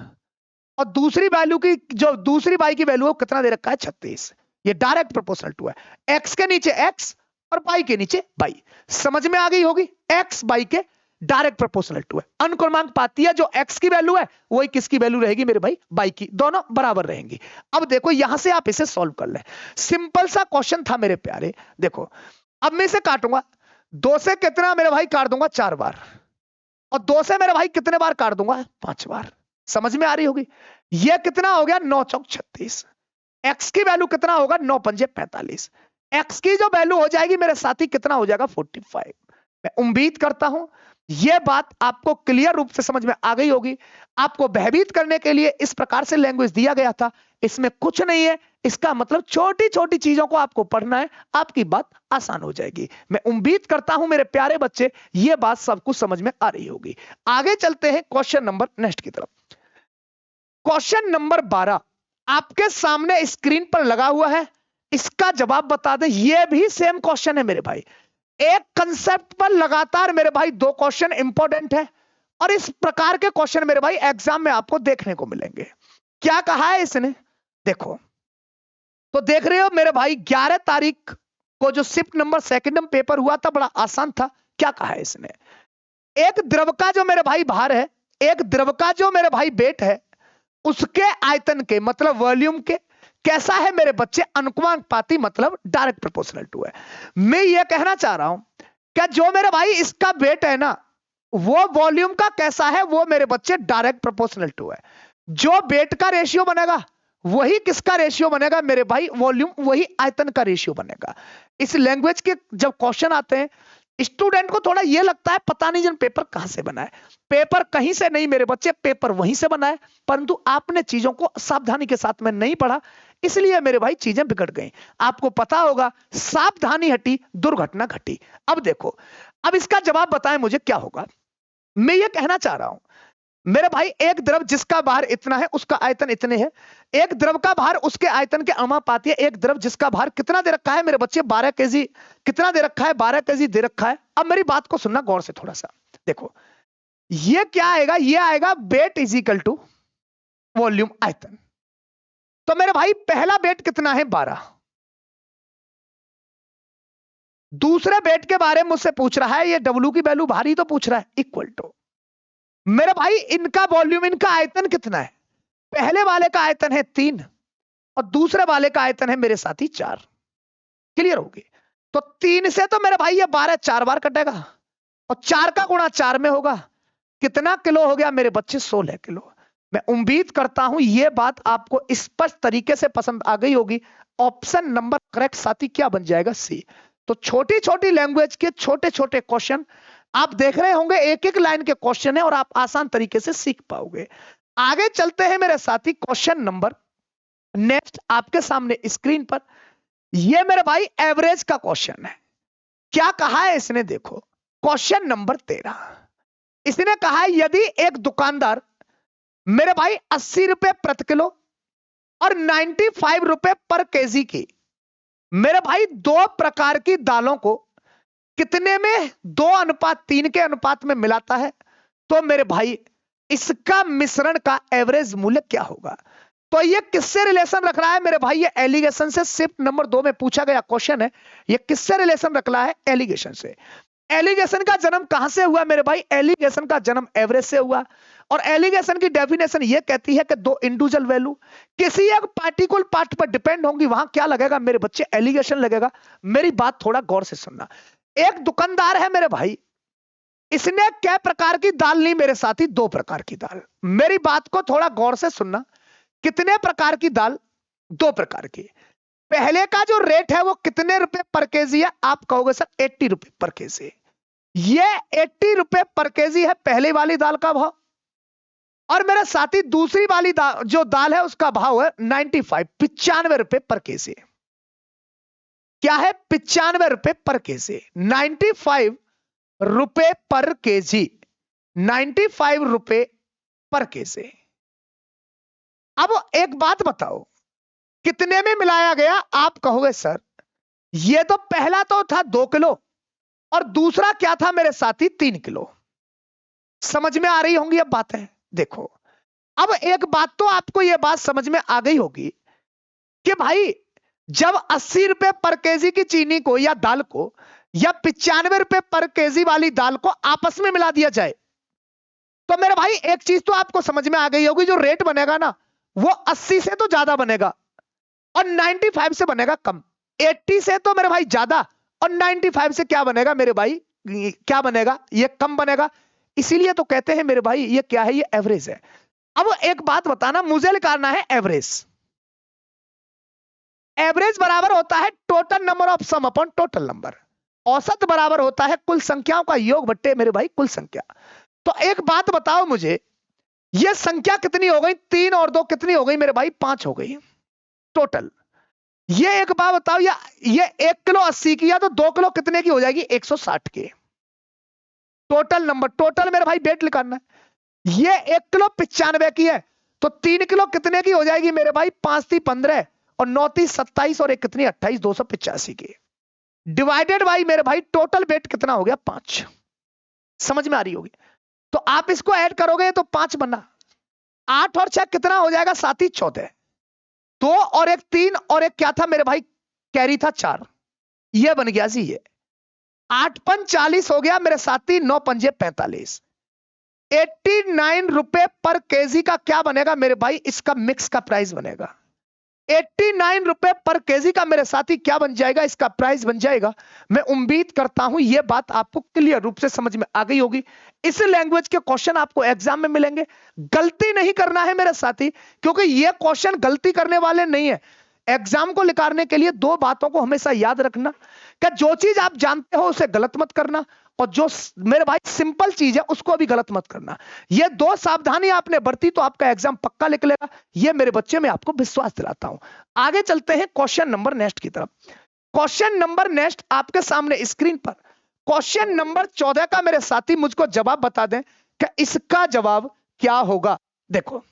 और दूसरी वैल्यू की जो दूसरी वाई की वैल्यू है कितना दे रखा है 36। ये डायरेक्ट प्रोपोर्शनल टू है, एक्स के नीचे एक्स और वाई के नीचे वाई। समझ में आ गई होगी, एक्स वाई के डायरेक्ट प्रोपोर्शनल टू है। अनुक्रमांक पाती है, जो एक्स की वैल्यू है वही किसकी वैल्यू रहेगी मेरे भाई, वाई की, दोनों बराबर रहेंगी। अब देखो यहां से आप इसे सॉल्व कर ले, सिंपल सा क्वेश्चन था मेरे प्यारे। देखो अब मैं इसे काटूंगा, 2 से कितना मेरे भाई काट दूंगा 4 बार, और 2 से मेरे भाई कितने बार काट दूंगा 5 बार। समझ में आ रही होगी, यह कितना हो गया 9 चौक 36। एक्स की वैल्यू कितना होगा 9 पंजे 45। एक्स की जो वैल्यू हो जाएगी मेरे साथी कितना हो जाएगा 45। मैं उम्मीद करता हूं यह बात आपको क्लियर रूप से समझ में आ गई होगी। आपको भयभीत करने के लिए इस प्रकार से लैंग्वेज दिया गया था, इसमें कुछ नहीं है, इसका मतलब छोटी छोटी चीजों को आपको पढ़ना है, आपकी बात आसान हो जाएगी। मैं उम्मीद करता हूं मेरे प्यारे बच्चे यह बात सबको समझ में आ रही होगी। आगे चलते हैं क्वेश्चन नंबर नेक्स्ट की तरफ। क्वेश्चन नंबर 12 आपके सामने स्क्रीन पर लगा हुआ है, इसका जवाब बता दें। यह भी सेम क्वेश्चन है मेरे भाई, एक कंसेप्ट पर लगातार मेरे भाई 2 क्वेश्चन इंपॉर्टेंट है, और इस प्रकार के क्वेश्चन मेरे भाई एग्जाम में आपको देखने को मिलेंगे। क्या कहा है इसने, देखो तो देख रहे हो मेरे भाई 11 तारीख को जो शिफ्ट नंबर सेकंड में पेपर हुआ था बड़ा आसान था। क्या कहा है इसने, एक द्रव का जो मेरे भाई भार है, एक द्रव का जो मेरे भाई वेट है, उसके आयतन के मतलब वॉल्यूम के कैसा है मेरे बच्चे, अनुपाती मतलब डायरेक्ट प्रोपोर्शनल टू है। मैं ये कहना चाह रहा हूं कि जो मेरे भाई इसका वेट है ना, वो वॉल्यूम का कैसा है, वो मेरे बच्चे डायरेक्ट प्रोपोर्शनल टू है। जो वेट का रेशियो बनेगा वही किसका रेशियो बनेगा मेरे भाई, वॉल्यूम, वही आयतन का रेशियो बनेगा। इस लैंग्वेज के जब क्वेश्चन आते हैं, स्टूडेंट को थोड़ा यह लगता है पता नहीं जन पेपर कहां से बना है। पेपर कहीं से नहीं मेरे बच्चे, पेपर वहीं से बना है, परंतु आपने चीजों को सावधानी के साथ में नहीं पढ़ा, इसलिए मेरे भाई चीजें बिगड़ गई। आपको पता होगा सावधानी हटी दुर्घटना घटी। अब देखो, अब इसका जवाब बताएं मुझे क्या होगा। मैं ये कहना चाह रहा हूं मेरे भाई, एक द्रव जिसका भार इतना है उसका आयतन इतने है, एक द्रव का भार उसके आयतन के अनुपाती है। एक द्रव जिसका भार कितना दे रखा है मेरे बच्चे, 12 केजी, कितना दे रखा है, 12 केजी दे रखा है। अब मेरी बात को सुनना गौर से थोड़ा सा, देखो ये क्या आएगा, ये आएगा weight is equal to volume आयतन। तो मेरे भाई पहला वेट कितना है, 12। दूसरे वेट के बारे में मुझसे पूछ रहा है, ये डब्ल्यू की वैल्यू भारी तो पूछ रहा है, इक्वल टू मेरे भाई इनका वॉल्यूम, इनका आयतन कितना है। पहले वाले का आयतन है 3 और दूसरे वाले का आयतन है मेरे साथी 4। क्लियर होगी। तो 3 से तो मेरे भाई ये 12 4 बार कटेगा और 4 का गुणा 4 में होगा, कितना किलो हो गया मेरे बच्चे, 16 किलो। मैं उम्मीद करता हूं ये बात आपको स्पष्ट तरीके से पसंद आ गई होगी। ऑप्शन नंबर करेक्ट साथी क्या बन जाएगा, सी। तो छोटी छोटी लैंग्वेज के छोटे छोटे क्वेश्चन आप देख रहे होंगे, एक एक लाइन के क्वेश्चन है और आप आसान तरीके से सीख पाओगे। आगे चलते हैं मेरे साथी, क्वेश्चन नंबर नेक्स्ट आपके सामने स्क्रीन पर। ये मेरे भाई एवरेज का क्वेश्चन है। क्या कहा है इसने, देखो क्वेश्चन नंबर 13। इसने कहा है यदि एक दुकानदार मेरे भाई 80 रुपए प्रति किलो और 95 रुपए पर केजी की मेरे भाई 2 प्रकार की दालों को कितने में 2:3 के अनुपात में मिलाता है, तो मेरे भाई इसका मिश्रण का एवरेज मूल्य क्या होगा। तो ये किससे रिलेशन रख रहा है मेरे भाई, ये एलिगेशन से, शिफ्ट नंबर 2 में पूछा गया क्वेश्चन है। ये किससे रिलेशन रख रहा है, एलिगेशन से। एलिगेशन का जन्म कहां से हुआ मेरे भाई, एलिगेशन का जन्म एवरेज से हुआ। और एलिगेशन की डेफिनेशन ये कहती है कि 2 इंडिविजुअल वैल्यू किसी एक पार्टिकुलर पार्ट पर डिपेंड होंगी, वहां क्या लगेगा मेरे बच्चे, एलिगेशन लगेगा। मेरी बात थोड़ा गौर से सुनना। एक दुकानदार है मेरे भाई, इसने क्या प्रकार की दाल ली मेरे साथी, 2 प्रकार की दाल। मेरी बात को थोड़ा गौर से सुनना, कितने प्रकार की दाल, 2 प्रकार की। पहले का जो रेट है वो कितने रुपए पर केजी है, आप कहोगे सर 80 रुपए पर केजी। ये 80 रुपए पर केजी है पहले वाली दाल का भाव। और मेरे साथी दूसरी वाली जो दाल है उसका भाव है 95 रुपए पर केजी। क्या है, 95 रुपए पर केजी, 95 रुपए पर केजी, 95 रुपए पर केजी। अब एक बात बताओ कितने में मिलाया गया, आप कहोगे सर ये तो पहला तो था 2 किलो और दूसरा क्या था मेरे साथी 3 किलो। समझ में आ रही होंगी अब बातें। देखो अब एक बात तो आपको यह बात समझ में आ गई होगी कि भाई जब 80 रुपए पर केजी की चीनी को या दाल को या 95 रुपए पर केजी वाली दाल को आपस में मिला दिया जाए, तो मेरे भाई एक चीज तो आपको समझ में आ गई होगी, जो रेट बनेगा ना वो 80 से तो ज्यादा बनेगा और 95 से बनेगा कम। 80 से तो मेरे भाई ज्यादा और 95 से क्या बनेगा मेरे भाई, क्या बनेगा, ये कम बनेगा। इसीलिए तो कहते हैं मेरे भाई ये क्या है, ये एवरेज है। अब एक बात बताना, मुझे निकालना है एवरेज। एवरेज बराबर होता है total number of some upon total number. औसत बराबर होता है कुल संख्याओं का योग बट्टे मेरे भाई कुल संख्या। तो एक बात बताओ मुझे, ये संख्या कितनी हो गई, 3 और 2 कितनी हो गई मेरे भाई, 5 हो गई टोटल। ये एक बात बताओ, ये 1 किलो 80 की, या तो 2 किलो कितने की हो जाएगी, 160 की। टोटल नंबर, टोटल मेरे भाई वेट निकालना है। ये 1 किलो 95 की है, तो 3 किलो कितने की हो जाएगी मेरे भाई, 5 × 3 = 15 और 9 × 3 = 27 और 1 कितनी 28, 285 की। डिवाइडेड बाई मेरे भाई टोटल वेट कितना हो गया, 5। समझ में आ रही होगी। तो आप इसको ऐड करोगे तो 5 बना, 8 और 6 कितना हो जाएगा साथी, 14। 2 और 1 3 और 1 क्या था मेरे भाई, कैरी था 4। ये बन गया जी। ये 8 पन 40 हो गया मेरे साथी, 9 पंजे 45। 89 रुपए पर केजी का क्या बनेगा मेरे भाई? इसका मिक्स का प्राइस बनेगा। 89 रुपए पर केजी का मेरे साथी क्या बन जाएगा? इसका प्राइस बन जाएगा। मैं उम्मीद करता हूं ये बात आपको क्लियर रूप से समझ में आ गई होगी। इस लैंग्वेज के क्वेश्चन आपको एग्जाम में मिलेंगे, गलती नहीं करना है मेरे साथी, क्योंकि ये क्वेश्चन गलती करने वाले नहीं है। एग्जाम को निकालने के लिए दो बातों को हमेशा याद रखना कि जो चीज आप जानते हो उसे गलत मत करना, और जो मेरे भाई सिंपल चीज है उसको भी गलत मत करना। ये दो सावधानी आपने बरती तो आपका एग्जाम पक्का निकलेगा। ये मेरे बच्चे मैं आपको विश्वास दिलाता हूं। आगे चलते हैं क्वेश्चन नंबर नेक्स्ट की तरफ। क्वेश्चन नंबर नेक्स्ट आपके सामने स्क्रीन पर क्वेश्चन नंबर 14 का मेरे साथी मुझको जवाब बता दें कि इसका जवाब क्या होगा। देखो,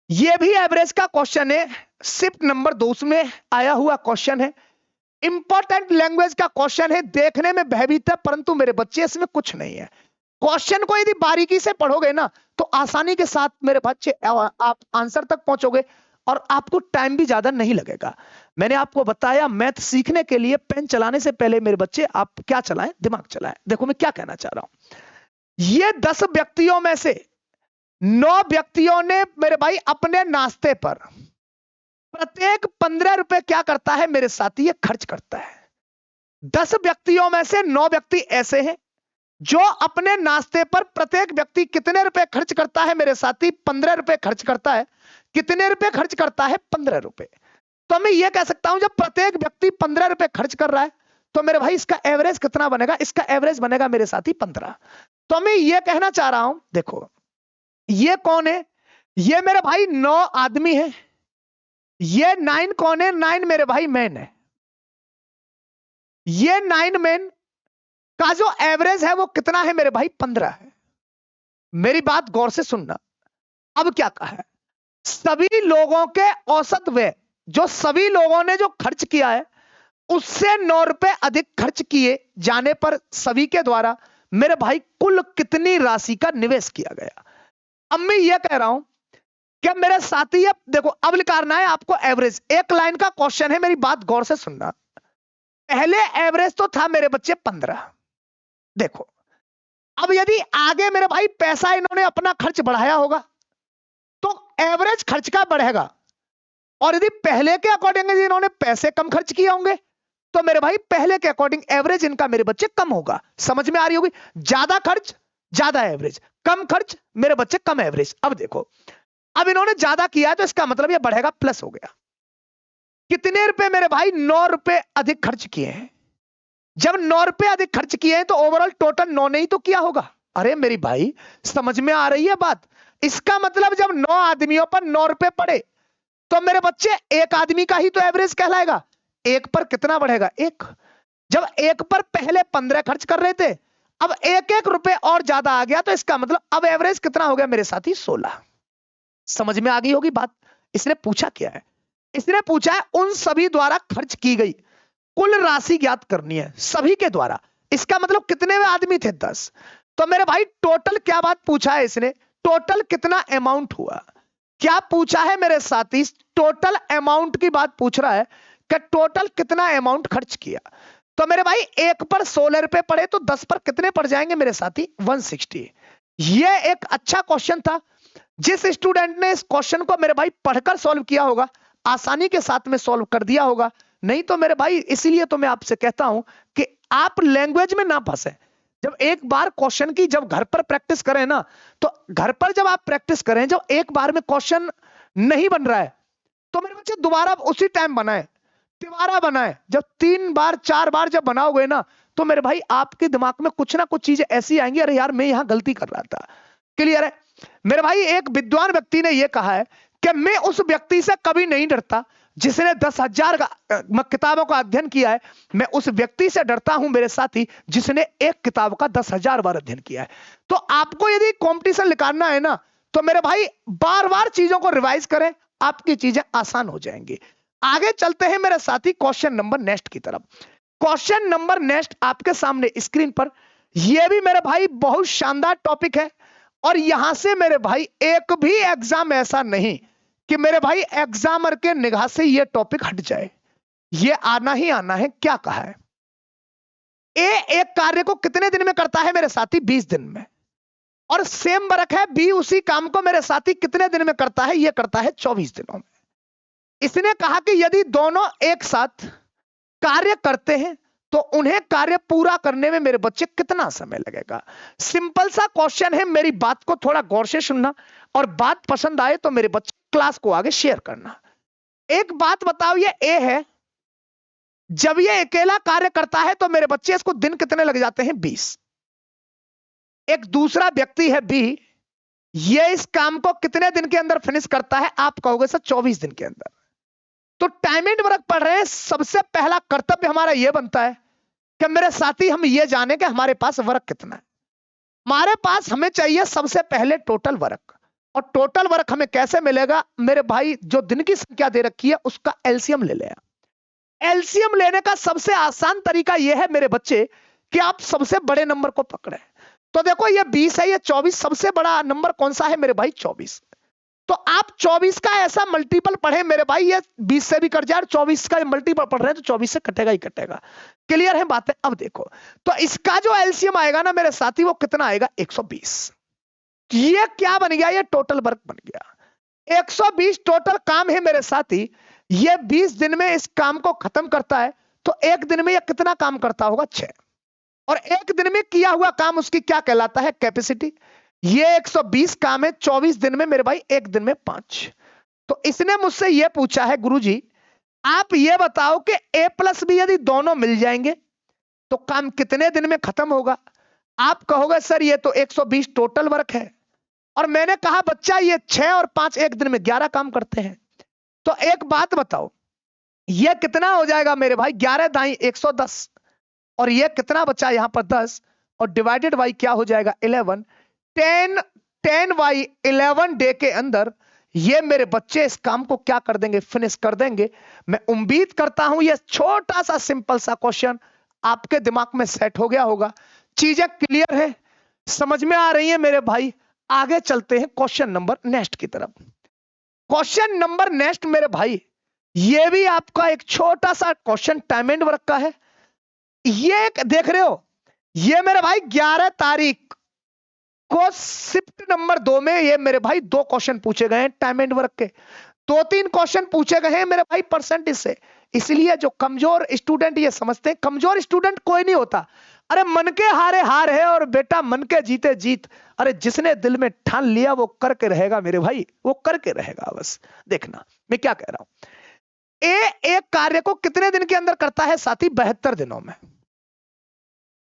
ये भी एवरेज का क्वेश्चन है, शिफ्ट नंबर 2 में आया हुआ क्वेश्चन है, इंपॉर्टेंट लैंग्वेज का क्वेश्चन है, देखने में भयभीत है, परंतु मेरे बच्चे इसमें कुछ नहीं है। क्वेश्चन को यदि बारीकी से पढ़ोगे ना तो आसानी के साथ मेरे बच्चे आप आंसर तक पहुंचोगे और आपको टाइम भी ज्यादा नहीं लगेगा। मैंने आपको बताया मैथ सीखने के लिए पेन चलाने से पहले मेरे बच्चे आप क्या चलाएं? दिमाग चलाएं। देखो मैं क्या कहना चाह रहा हूं। ये 10 व्यक्तियों में से 9 व्यक्तियों ने मेरे भाई अपने नाश्ते पर प्रत्येक 15 रुपए क्या करता है मेरे साथी? ये खर्च करता है। 10 व्यक्तियों में से 9 व्यक्ति ऐसे हैं जो अपने नाश्ते पर प्रत्येक व्यक्ति कितने रुपए खर्च करता है मेरे साथी? 15 रुपए खर्च करता है। कितने रुपए खर्च करता है? 15 रुपए। तो मैं ये कह सकता हूं जब प्रत्येक व्यक्ति 15 रुपए खर्च कर रहा है तो मेरे भाई इसका एवरेज कितना बनेगा? इसका एवरेज बनेगा मेरे साथी 15। तो मैं ये कहना चाह रहा हूं, देखो ये कौन है? ये मेरे भाई 9 आदमी है। ये 9 कौन है? 9 मेरे भाई मैन है। ये 9 मैन का जो एवरेज है वो कितना है मेरे भाई? 15 है। मेरी बात गौर से सुनना। अब क्या कहा है? सभी लोगों के औसत व्यय, जो सभी लोगों ने जो खर्च किया है उससे 9 रुपए अधिक खर्च किए जाने पर सभी के द्वारा मेरे भाई कुल कितनी राशि का निवेश किया गया। अब मैं ये कह रहा हूं क्या मेरे साथी, अब देखो अब निकालना है आपको एवरेज। एक लाइन का क्वेश्चन है, मेरी बात गौर से सुनना। पहले एवरेज तो था मेरे बच्चे 15। देखो अब यदि आगे मेरे भाई पैसा इन्होंने अपना खर्च बढ़ाया होगा तो एवरेज खर्च का बढ़ेगा, और यदि पहले के अकॉर्डिंग यदि इन्होंने पैसे कम खर्च किए होंगे तो मेरे भाई पहले के अकॉर्डिंग एवरेज इनका मेरे बच्चे कम होगा। समझ में आ रही होगी? ज्यादा खर्च ज्यादा एवरेज, कम खर्च मेरे बच्चे कम एवरेज। अब देखो अब इन्होंने ज्यादा किया है तो इसका मतलब ये बढ़ेगा, प्लस हो गया। कितने रुपए मेरे भाई? 9 रुपए अधिक खर्च किए हैं। जब 9 रुपए अधिक खर्च किए हैं तो ओवरऑल टोटल 9 ने ही तो किया होगा। अरे मेरी भाई समझ में आ रही है बात? इसका मतलब जब 9 आदमियों पर 9 रुपए पड़े तो मेरे बच्चे एक आदमी का ही तो एवरेज कहलाएगा। एक पर कितना बढ़ेगा? 1। जब एक पर पहले 15 खर्च कर रहे थे, अब 1-1 रुपए और ज्यादा आ गया तो इसका मतलब अब एवरेज कितना हो गया मेरे साथी? 16। समझ में आ गई होगी बात? इसने पूछा क्या है? इसने पूछा है उन सभी द्वारा खर्च की गई कुल राशि ज्ञात करनी है, सभी के द्वारा। इसका मतलब कितने में आदमी थे? 10। तो मेरे भाई टोटल क्या बात पूछा है इसने? टोटल कितना अमाउंट हुआ? क्या पूछा है मेरे साथी? टोटल अमाउंट की बात पूछ रहा है कि टोटल कितना अमाउंट खर्च किया। तो मेरे भाई एक पर 16 रुपए पड़े तो 10 पर कितने पड़ जाएंगे मेरे साथी? 160। ये एक अच्छा क्वेश्चन था। जिस स्टूडेंट ने इस क्वेश्चन को मेरे भाई पढ़कर सॉल्व किया होगा आसानी के साथ में सॉल्व कर दिया होगा। नहीं तो मेरे भाई इसीलिए तो मैं आपसे कहता हूं कि आप लैंग्वेज में ना फंसे। जब एक बार क्वेश्चन की जब घर पर प्रैक्टिस करें ना, तो घर पर जब आप प्रैक्टिस करें, जब एक बार में क्वेश्चन नहीं बन रहा है तो मेरे बच्चे दोबारा उसी टाइम बनाए, दोबारा बनाए। जब 3 बार 4 बार जब बनाओगे ना तो मेरे भाई आपके दिमाग में कुछ ना कुछ चीजें ऐसी आएंगी, अरे यार मैं यहां गलती कर रहा था। क्लियर है मेरे भाई? एक विद्वान व्यक्ति ने यह कहा है कि मैं उस व्यक्ति से कभी नहीं डरता जिसने 10,000 किताबों का अध्ययन किया है, मैं उस व्यक्ति से डरता हूं मेरे साथी जिसने एक किताब का 10,000 बार अध्ययन किया है। तो आपको यदि कंपटीशन निकालना है ना तो मेरे भाई बार बार चीजों को रिवाइज करें, आपकी चीजें आसान हो जाएंगी। आगे चलते हैं मेरे साथी क्वेश्चन नंबर नेक्स्ट की तरफ। क्वेश्चन नंबर नेक्स्ट आपके सामने स्क्रीन पर, यह भी मेरे भाई बहुत शानदार टॉपिक है, और यहां से मेरे भाई एक भी एग्जाम ऐसा नहीं कि मेरे भाई एग्जामर के निगाह से यह टॉपिक हट जाए। ये आना ही आना है। क्या कहा है? ए एक कार्य को कितने दिन में करता है मेरे साथी? 20 दिन में। और सेम वर्क है, बी उसी काम को मेरे साथी कितने दिन में करता है? ये करता है 24 दिनों में। इसने कहा कि यदि दोनों एक साथ कार्य करते हैं तो उन्हें कार्य पूरा करने में मेरे बच्चे कितना समय लगेगा? सिंपल सा क्वेश्चन है, मेरी बात को थोड़ा गौर से सुनना, और बात पसंद आए तो मेरे बच्चे क्लास को आगे शेयर करना। एक बात बताओ, ये ए है, जब ये अकेला कार्य करता है तो मेरे बच्चे इसको दिन कितने लग जाते हैं? 20। एक दूसरा व्यक्ति है बी, ये इस काम को कितने दिन के अंदर फिनिश करता है? आप कहोगे सर 24 दिन के अंदर। तो टाइम एंड वर्क पढ़ रहे हैं, सबसे पहला कर्तव्य हमारा यह बनता है कि मेरे साथी हम ये जाने कि हमारे पास वर्क कितना है। हमारे पास हमें चाहिए सबसे पहले टोटल वर्क, और टोटल वर्क हमें कैसे मिलेगा मेरे भाई? जो दिन की संख्या दे रखी है उसका एलसीएम ले लें। एलसीएम लेने का सबसे आसान तरीका यह है मेरे बच्चे कि आप सबसे बड़े नंबर को पकड़े। तो देखो ये 20 है, ये 24, सबसे बड़ा नंबर कौन सा है मेरे भाई? 24। तो आप 24 का ऐसा मल्टीपल पढ़े मेरे भाई, ये 20 से भी कट जाए, 24 का मल्टीपल पढ़ रहे हैं तो 24 से कटेगा ही कटेगा। क्लियर है बातें? अब देखो तो इसका जो एलसीएम आएगा ना मेरे साथी, वो कितना आएगा? 120। ये क्या बन गया? ये टोटल वर्क बन गया। 120 टोटल काम है मेरे साथी। ये 20 दिन में इस काम को खत्म करता है, तो एक दिन में ये कितना काम करता होगा? 6। और एक दिन में किया हुआ काम उसकी क्या कहलाता है? कैपेसिटी। ये 120 काम है 24 दिन में मेरे भाई, एक दिन में 5। तो इसने मुझसे ये पूछा है, गुरुजी आप ये बताओ कि ए प्लस बी यदि दोनों मिल जाएंगे तो काम कितने दिन में खत्म होगा? आप कहोगे सर ये तो 120 टोटल वर्क है, और मैंने कहा बच्चा ये 6 और 5 एक दिन में 11 काम करते हैं। तो एक बात बताओ, ये कितना हो जाएगा मेरे भाई? 11 दाई 110, और ये कितना बचा यहां पर? 10, और डिवाइडेड बाई क्या हो जाएगा? 11। 10 बाई 11 डे के अंदर ये मेरे बच्चे इस काम को क्या कर देंगे? फिनिश कर देंगे। मैं उम्मीद करता हूं ये छोटा सा सिंपल सा क्वेश्चन आपके दिमाग में सेट हो गया होगा। चीजें क्लियर है, समझ में आ रही है मेरे भाई? आगे चलते हैं क्वेश्चन नंबर नेक्स्ट की तरफ। क्वेश्चन नंबर नेक्स्ट मेरे भाई, ये भी आपका एक छोटा सा क्वेश्चन टाइम एंड वर्क का है। ये देख रहे हो, ये मेरे भाई 11 तारीख को शिफ्ट नंबर 2 में ये मेरे भाई 2 क्वेश्चन पूछे गए हैं टाइम एंड वर्क के। 2-3 क्वेश्चन पूछे गए हैं मेरे भाई परसेंटेज से। इसलिए जो कमजोर स्टूडेंट ये समझते हैं, कमजोर स्टूडेंट कोई नहीं होता। अरे मन के हारे हार है, और बेटा मन के जीते जीत। अरे जिसने दिल में ठान लिया वो करके रहेगा मेरे भाई, वो करके रहेगा। बस देखना मैं क्या कह रहा हूं। ए एक कार्य को कितने दिन के अंदर करता है साथी? 72 दिनों में।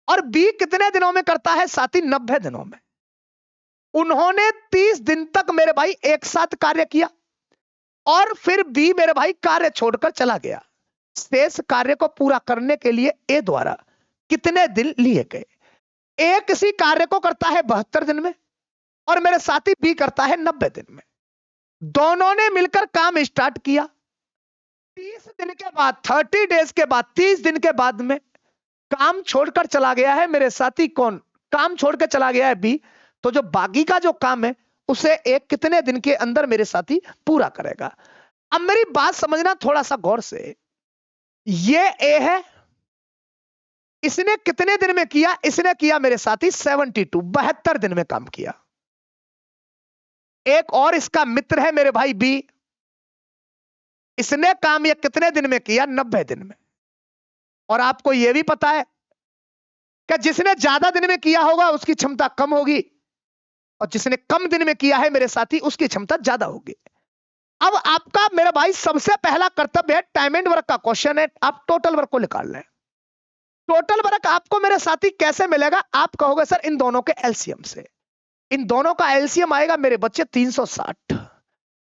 और बी कितने दिनों में करता है साथी? 90 दिनों में। उन्होंने 30 दिन तक मेरे भाई एक साथ कार्य किया, और फिर बी मेरे भाई कार्य छोड़कर चला गया। शेष कार्य को पूरा करने के लिए ए द्वारा कितने दिन लिए गए? ए किसी कार्य को करता है 72 दिन में, और मेरे साथी बी करता है 90 दिन में। दोनों ने मिलकर काम स्टार्ट किया। 30 दिन के बाद, 30 डेज के बाद, 30 दिन के बाद में काम छोड़कर चला गया है मेरे साथी। कौन काम छोड़ के चला गया है? बी। तो जो बाकी का जो काम है उसे एक कितने दिन के अंदर मेरे साथी पूरा करेगा? अब मेरी बात समझना थोड़ा सा गौर से। ये ए है, इसने कितने दिन में किया? इसने किया मेरे साथी 72 दिन में काम किया। एक और इसका मित्र है मेरे भाई बी, इसने काम ये कितने दिन में किया? 90 दिन में। और आपको यह भी पता है कि जिसने ज्यादा दिन में किया होगा उसकी क्षमता कम होगी, और जिसने कम दिन में किया है मेरे साथी उसकी क्षमता ज्यादा होगी। अब आपका मेरे भाई सबसे पहला कर्तव्य है, टाइम एंड वर्क का क्वेश्चन है, आप टोटल वर्क को निकाल लें। टोटल वर्क आपको मेरे साथी कैसे मिलेगा? आप कहोगे सर इन दोनों के एलसीएम से। इन दोनों का एलसीएम आएगा मेरे बच्चे 360।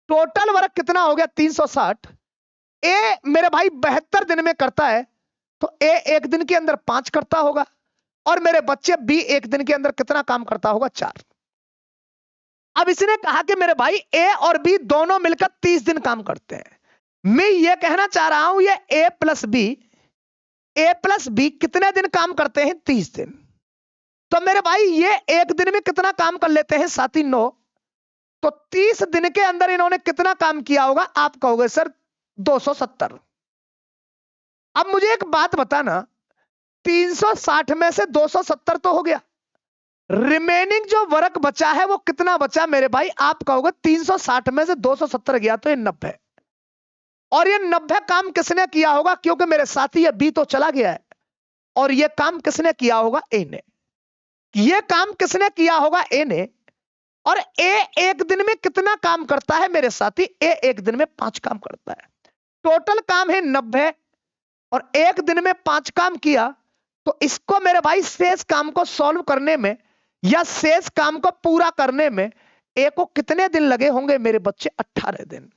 टोटल वर्क कितना हो गया? 360। ए मेरे भाई 72 दिन में करता है, तो ए एक दिन के अंदर 5 करता होगा, और मेरे बच्चे बी एक दिन के अंदर कितना काम करता होगा? 4। अब इसने कहा कि मेरे भाई ए और बी दोनों मिलकर 30 दिन काम करते हैं। मैं ये कहना चाह रहा हूं ये ए प्लस बी कितने दिन काम करते हैं? 30 दिन। तो मेरे भाई ये एक दिन में कितना काम कर लेते हैं साथी? 9। तो 30 दिन के अंदर इन्होंने कितना काम किया होगा? आप कहोगे सर 270। अब मुझे एक बात बताना, 360 में से 270 तो हो गया, रिमेनिंग जो वर्क बचा है वो कितना बचा मेरे भाई? आप कहोगे 360 में से 270 गया तो ये 90। और ये 90 काम किसने किया होगा? क्योंकि मेरे साथी ये बी तो चला गया है, और ये काम किसने किया होगा? ए ने। ये काम किसने किया होगा? ए ने। और ए एक दिन में कितना काम करता है मेरे साथी? ए एक दिन में 5 काम करता है। टोटल काम है 90 और एक दिन में 5 काम किया, तो इसको मेरे भाई शेष काम को सॉल्व करने में या शेष काम को पूरा करने में ए को कितने दिन लगे होंगे मेरे बच्चे? 18 दिन।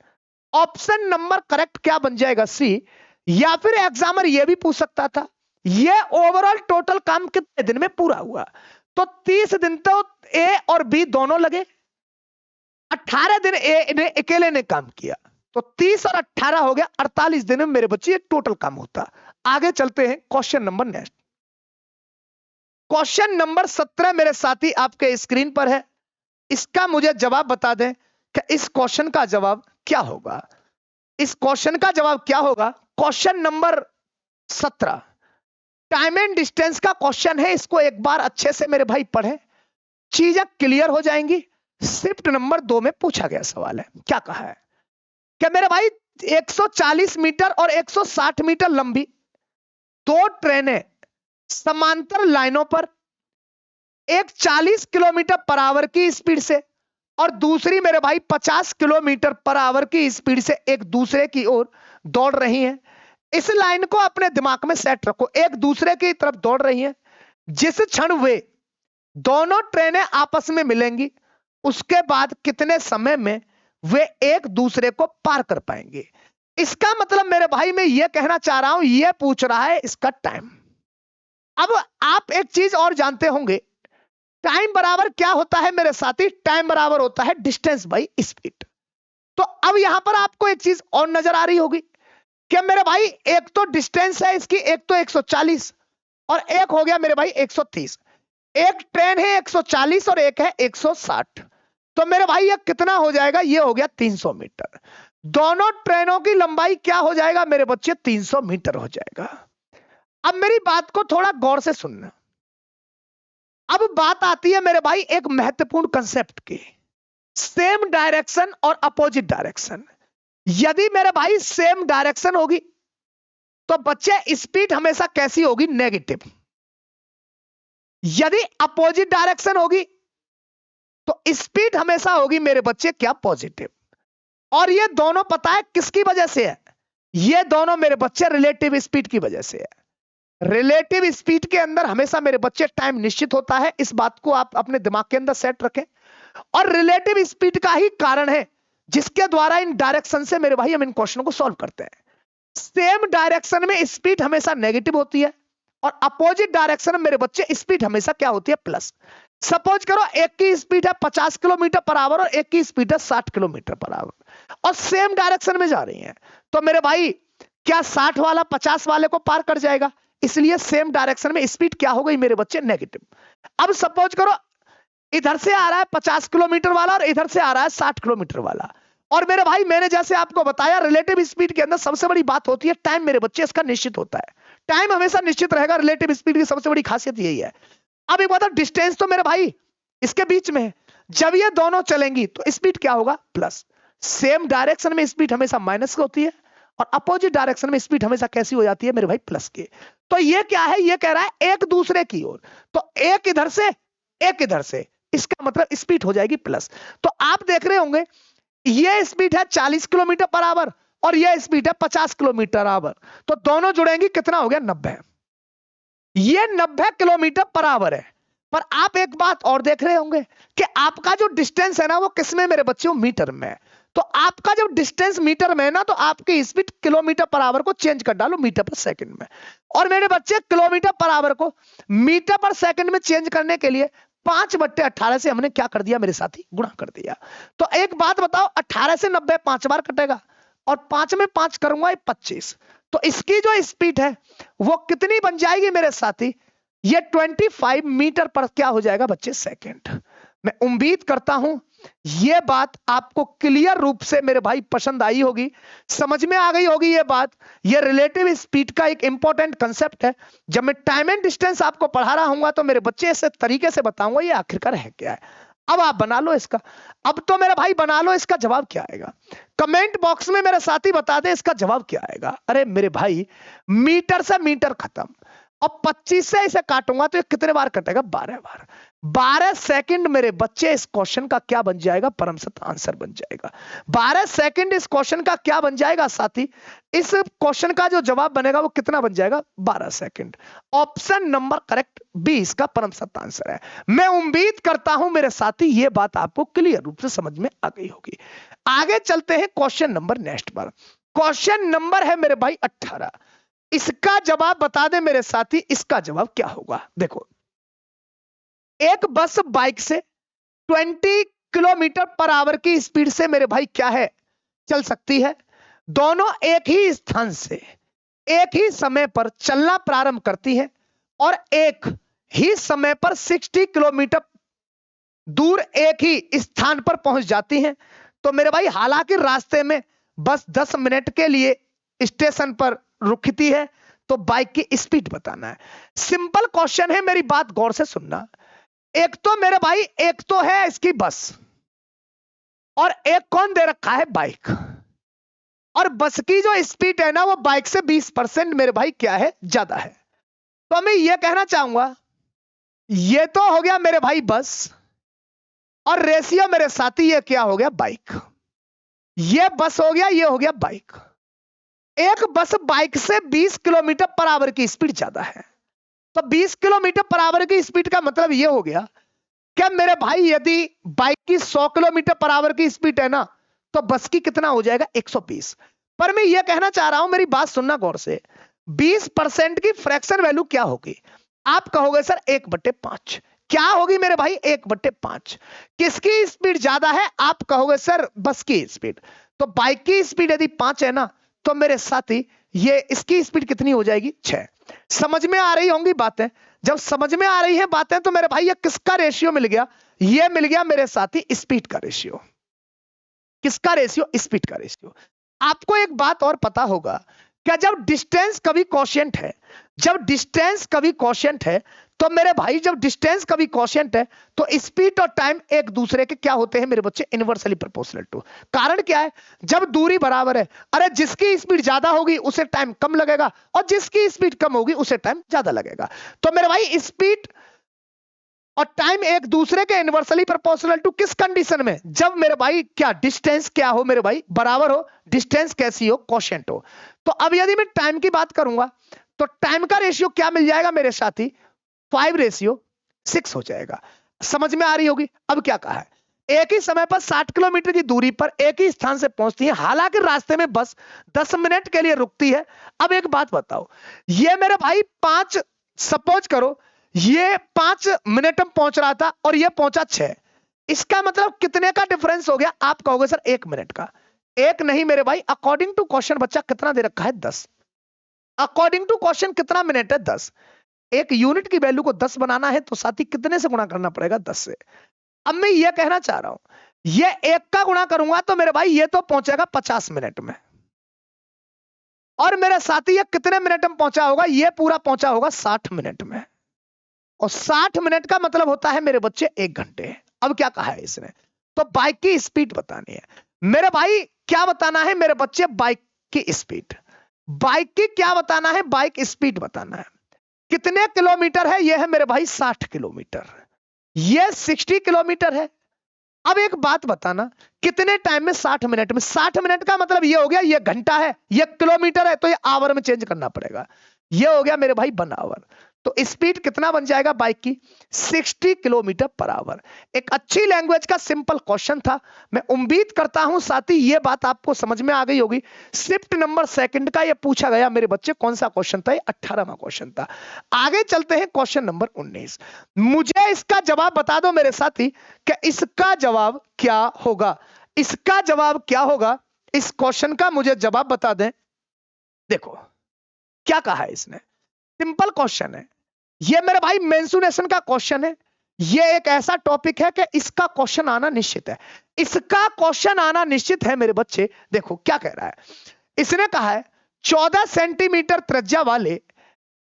ऑप्शन नंबर करेक्ट क्या बन जाएगा? सी। या फिर एग्जामर ये भी पूछ सकता था, ये ओवरऑल टोटल काम कितने दिन में पूरा हुआ? तो 30 दिन तो ए और बी दोनों लगे, 18 दिन ए ने अकेले ने काम किया, तो 30 और 18 हो गया 48 दिन में मेरे बच्चे टोटल काम होता। आगे चलते हैं, question number next. Question number 17 मेरे साथी आपके स्क्रीन पर है। इसका मुझे जवाब बता दें कि इस क्वेश्चन का जवाब क्या होगा? इस क्वेश्चन का जवाब क्या होगा? Question number 17 time and distance का क्वेश्चन है। इसको एक बार अच्छे से मेरे भाई पढ़ें, चीजें क्लियर हो जाएंगी। शिफ्ट नंबर 2 में पूछा गया सवाल है, क्या कहा है कि मेरे भाई 140 मीटर और 160 मीटर लंबी 2 ट्रेनें समांतर लाइनों पर, एक 40 किलोमीटर पर आवर की स्पीड से और दूसरी मेरे भाई 50 किलोमीटर पर आवर की स्पीड से एक दूसरे की ओर दौड़ रही हैं। इस लाइन को अपने दिमाग में सेट रखो, एक दूसरे की तरफ दौड़ रही हैं। जिस क्षण वे दोनों ट्रेनें आपस में मिलेंगी, उसके बाद कितने समय में वे एक दूसरे को पार कर पाएंगे? इसका मतलब मेरे भाई मैं ये कहना चाह रहा हूं, ये पूछ रहा है इसका टाइम। अब आप एक चीज और जानते होंगे, टाइम बराबर क्या होता है मेरे साथी? टाइम बराबर होता है डिस्टेंस बाई स्पीड। तो अब यहां पर आपको एक चीज और नजर आ रही होगी कि मेरे भाई एक तो डिस्टेंस है इसकी, एक तो 140 और एक हो गया मेरे भाई 130। एक ट्रेन है 140 और एक है 160, तो मेरे भाई ये कितना हो जाएगा? ये हो गया 300 मीटर। दोनों ट्रेनों की लंबाई क्या हो जाएगा मेरे बच्चे? 300 मीटर हो जाएगा। अब मेरी बात को थोड़ा गौर से सुनना। अब बात आती है मेरे भाई एक महत्वपूर्ण कंसेप्ट की, सेम डायरेक्शन और अपोजिट डायरेक्शन। यदि मेरे भाई सेम डायरेक्शन होगी तो बच्चे स्पीड हमेशा कैसी होगी? नेगेटिव। यदि अपोजिट डायरेक्शन होगी तो स्पीड हमेशा होगी मेरे बच्चे क्या? पॉजिटिव। और ये दोनों पता है किसकी वजह से है? ये दोनों मेरे बच्चे रिलेटिव स्पीड की वजह से है। रिलेटिव स्पीड के अंदर हमेशा मेरे बच्चे टाइम निश्चित होता है, इस बात को आप अपने दिमाग के अंदर सेट रखें। और रिलेटिव स्पीड का ही कारण है जिसके द्वारा इन डायरेक्शन से मेरे भाई हम इन क्वेश्चनों को सॉल्व करते हैं। सेम डायरेक्शन में स्पीड हमेशा नेगेटिव होती है और अपोजिट डायरेक्शन में मेरे बच्चे स्पीड हमेशा क्या होती है? प्लस। सपोज करो एक की स्पीड है 50 किलोमीटर पर आवर और एक की स्पीड है 60 किलोमीटर पर आवर और सेम डायरेक्शन में जा रही है, तो मेरे भाई क्या 60 वाला 50 वाले को पार कर जाएगा? इसलिए सेम डायरेक्शन में स्पीड क्या हो गई मेरे बच्चे? नेगेटिव। अब सपोज करो इधर से आ रहा है 50 किलोमीटर वाला और इधर से आ रहा है 60 किलोमीटर वाला, और मेरे भाई मैंने जैसे आपको बताया रिलेटिव स्पीड के अंदर सबसे बड़ी बात होती है टाइम मेरे बच्चे, इसका निश्चित होता है। टाइम हमेशा निश्चित रहेगा, रिलेटिव स्पीड की सबसे बड़ी खासियत यही है। अब एक बात, डिस्टेंस तो मेरे भाई इसके बीच में है, जब ये दोनों चलेंगी तो स्पीड क्या होगा? प्लस। सेम डायरेक्शन में स्पीड हमेशा माइनस होती है और अपोजिट डायरेक्शन में स्पीड हमेशा कैसी हो जाती है मेरे भाई? प्लस की। तो ये क्या है? ये कह रहा है एक दूसरे की ओर, तो एक इधर से एक इधर से, इसका मतलब स्पीड हो जाएगी प्लस। तो आप देख रहे होंगे ये स्पीड है 40 किलोमीटर पर आवर और ये स्पीड है 50 किलोमीटर आवर, तो दोनों जुड़ेंगी, कितना हो गया? 90। ये 90 किलोमीटर पर आवर है। पर आप एक बात और देख रहे होंगे कि आपका जो डिस्टेंस है ना वो किसमें मेरे बच्चों? मीटर में। तो आपका जब डिस्टेंस मीटर में है ना, तो आपकी स्पीड किलोमीटर पर आवर को चेंज कर डालो मीटर पर सेकंड में, और मेरे बच्चे किलोमीटर पर आवर को मीटर पर सेकंड में चेंज करने के लिए 5/18 से हमने क्या कर दिया मेरे साथी? गुणा कर दिया। तो एक बात बताओ, 18 से 90 5 बार कटेगा और 5 में 5 करूंगा 25, तो इसकी जो स्पीड है वो कितनी बन जाएगी मेरे साथी? ये 25 मीटर पर क्या हो जाएगा बच्चे? सेकंड। मैं उम्मीद करता हूं ये बात आपको क्लियर रूप से मेरे भाई पसंद आई होगी, समझ में आ गई होगी ये बात। ये रिलेटिव स्पीड का एक इंपॉर्टेंट कंसेप्ट है। जब मैं टाइम एंड डिस्टेंस आपको पढ़ा रहा हूंगा तो मेरे बच्चे ऐसे तरीके से बताऊंगा ये आखिरकार है क्या है। अब आप बना लो इसका, अब तो मेरे भाई बना लो इसका जवाब क्या आएगा। कमेंट बॉक्स में मेरे साथी बता दे इसका जवाब क्या आएगा। अरे मेरे भाई मीटर से मीटर खत्म, और 25 से इसे काटूंगा तो ये कितने बार कटेगा, 12 बार। 12 सेकंड मेरे बच्चे इस क्वेश्चन का क्या बन जाएगा, परम सत्य आंसर बन जाएगा। 12 सेकंड इस क्वेश्चन का क्या बन जाएगा साथी, इस क्वेश्चन का जो जवाब बनेगा वो कितना बन जाएगा, 12 second. Option number correct B इसका परम सत्य आंसर है। मैं उम्मीद करता हूं मेरे साथी ये बात आपको क्लियर रूप से समझ में आ गई होगी। आगे चलते हैं क्वेश्चन नंबर नेक्स्ट पर। क्वेश्चन नंबर है मेरे भाई 18। इसका जवाब बता दे मेरे साथी, इसका जवाब क्या होगा। देखो, एक बस बाइक से 20 किलोमीटर पर आवर की स्पीड से मेरे भाई क्या है, चल सकती है। दोनों एक ही स्थान से एक ही समय पर चलना प्रारंभ करती है और एक ही समय पर 60 किलोमीटर दूर एक ही स्थान पर पहुंच जाती हैं। तो मेरे भाई हालांकि रास्ते में बस 10 मिनट के लिए स्टेशन पर रुकती है, तो बाइक की स्पीड बताना है। सिंपल क्वेश्चन है, मेरी बात गौर से सुनना। एक तो मेरे भाई, एक तो है इसकी बस, और एक कौन दे रखा है, बाइक। और बस की जो स्पीड है ना वो बाइक से 20% मेरे भाई क्या है, ज्यादा है। तो मैं ये कहना चाहूंगा, ये तो हो गया मेरे भाई बस, और रेशियो मेरे साथी ये क्या हो गया, बाइक। ये बस हो गया, ये हो गया बाइक। एक बस बाइक से 20 किलोमीटर पर आवर की स्पीड ज्यादा है। तो 20 किलोमीटर पर आवर की स्पीड का मतलब ये हो गया क्या मेरे भाई, यदि बाइक की 100 किलोमीटर पर आवर की स्पीड है ना, तो बस की कितना हो जाएगा, 120। पर मैं ये कहना चाह रहा हूं, मेरी बात सुनना गौर से, 20% की फ्रैक्शन वैल्यू क्या होगी। आप कहोगे सर 1/5। क्या होगी मेरे भाई, 1/5। किसकी स्पीड ज्यादा है, आप कहोगे सर बस की स्पीड। तो बाइक की स्पीड यदि 5 है ना, तो मेरे साथी ये इसकी स्पीड कितनी हो जाएगी, 6। समझ में आ रही होंगी बातें। जब समझ में आ रही है बातें तो मेरे भाई ये किसका रेशियो मिल गया, ये मिल गया मेरे साथी स्पीड का रेशियो। किसका रेशियो, स्पीड का रेशियो। आपको एक बात और पता होगा, क्या जब डिस्टेंस कभी क्वोशिएंट है, जब डिस्टेंस कभी क्वोशिएंट है, तो मेरे भाई जब डिस्टेंस कभी क्वोशिएंट है तो स्पीड और टाइम एक दूसरे के क्या होते हैं मेरे बच्चे, इनवर्सली प्रोपोर्शनल टू। कारण क्या है, जब दूरी बराबर है, अरे जिसकी स्पीड ज्यादा होगी उसे टाइम कम लगेगा, और जिसकी स्पीड कम होगी उसे टाइम ज्यादा लगेगा। तो मेरे भाई स्पीड और टाइम एक दूसरे के इनवर्सली प्रोपोर्शनल टू किस कंडीशन में, जब मेरे भाई क्या डिस्टेंस क्या हो मेरे भाई, बराबर हो, डिस्टेंस कैसी हो, क्वोशिएंट हो। तो अब यदि मैं टाइम की बात करूंगा तो टाइम का रेशियो क्या मिल जाएगा मेरे साथी, 5:6 हो जाएगा। समझ में आ रही होगी। अब क्या कहा है, एक ही समय पर 60 किलोमीटर की दूरी पर एक ही स्थान से पहुंचती है, हालांकि रास्ते में बस 10 मिनट के लिए रुकती है। अब एक बात बताओ, ये मेरे भाई 5, सपोज करो ये 5 मिनट में पहुंच रहा था और ये पहुंचा 6, इसका मतलब कितने का डिफरेंस हो गया, आप कहोगे सर 1 मिनट का। एक नहीं मेरे भाई, अकॉर्डिंग टू क्वेश्चन बच्चा कितना दे रखा है, 10। अकॉर्डिंग टू क्वेश्चन कितना मिनट है, 10। एक यूनिट की वैल्यू को 10 बनाना है तो साथी कितने से गुणा करना पड़ेगा, 10 से। अब मैं ये कहना चाह रहा हूं, ये 1 का गुणा करूंगा तो मेरे भाई ये तो पहुंचेगा 50 मिनट में, और मेरे साथी ये कितने मिनट में पहुंचा होगा, ये पूरा पहुंचा होगा 60 मिनट में, और 60 मिनट का मतलब होता है मेरे बच्चे 1 घंटे। अब क्या कहा है इसने, तो बाइक की स्पीड बतानी है मेरे भाई। क्या बताना है मेरे बच्चे, बाइक की स्पीड। बाइक की क्या बताना है, बाइक स्पीड बताना है। कितने किलोमीटर है, यह है मेरे भाई 60 किलोमीटर, यह 60 किलोमीटर है। अब एक बात बताना, कितने टाइम में, 60 मिनट में। 60 मिनट का मतलब यह हो गया, यह घंटा है, यह किलोमीटर है, तो यह आवर में चेंज करना पड़ेगा। यह हो गया मेरे भाई 1 आवर। तो स्पीड कितना बन जाएगा बाइक की, 60 किलोमीटर पर आवर। एक अच्छी लैंग्वेज का सिंपल क्वेश्चन था। मैं उम्मीद करता हूं साथी ये बात आपको समझ में आ गई होगी। शिफ्ट नंबर सेकंड का ये पूछा गया मेरे बच्चे, कौन सा क्वेश्चन था, ये 18वां क्वेश्चन था। आगे चलते हैं क्वेश्चन नंबर 19। मुझे इसका जवाब बता दो मेरे साथी, कि इसका जवाब क्या होगा। इसका जवाब क्या होगा, इस क्वेश्चन का मुझे जवाब बता दें। देखो क्या कहा है इसने, सिंपल क्वेश्चन है ये मेरे भाई, मेंसुरेशन का क्वेश्चन है। ये एक ऐसा टॉपिक है कि इसका क्वेश्चन आना निश्चित है, इसका क्वेश्चन आना निश्चित है मेरे बच्चे। देखो क्या कह रहा है, इसने कहा है 14 सेंटीमीटर त्रिज्या वाले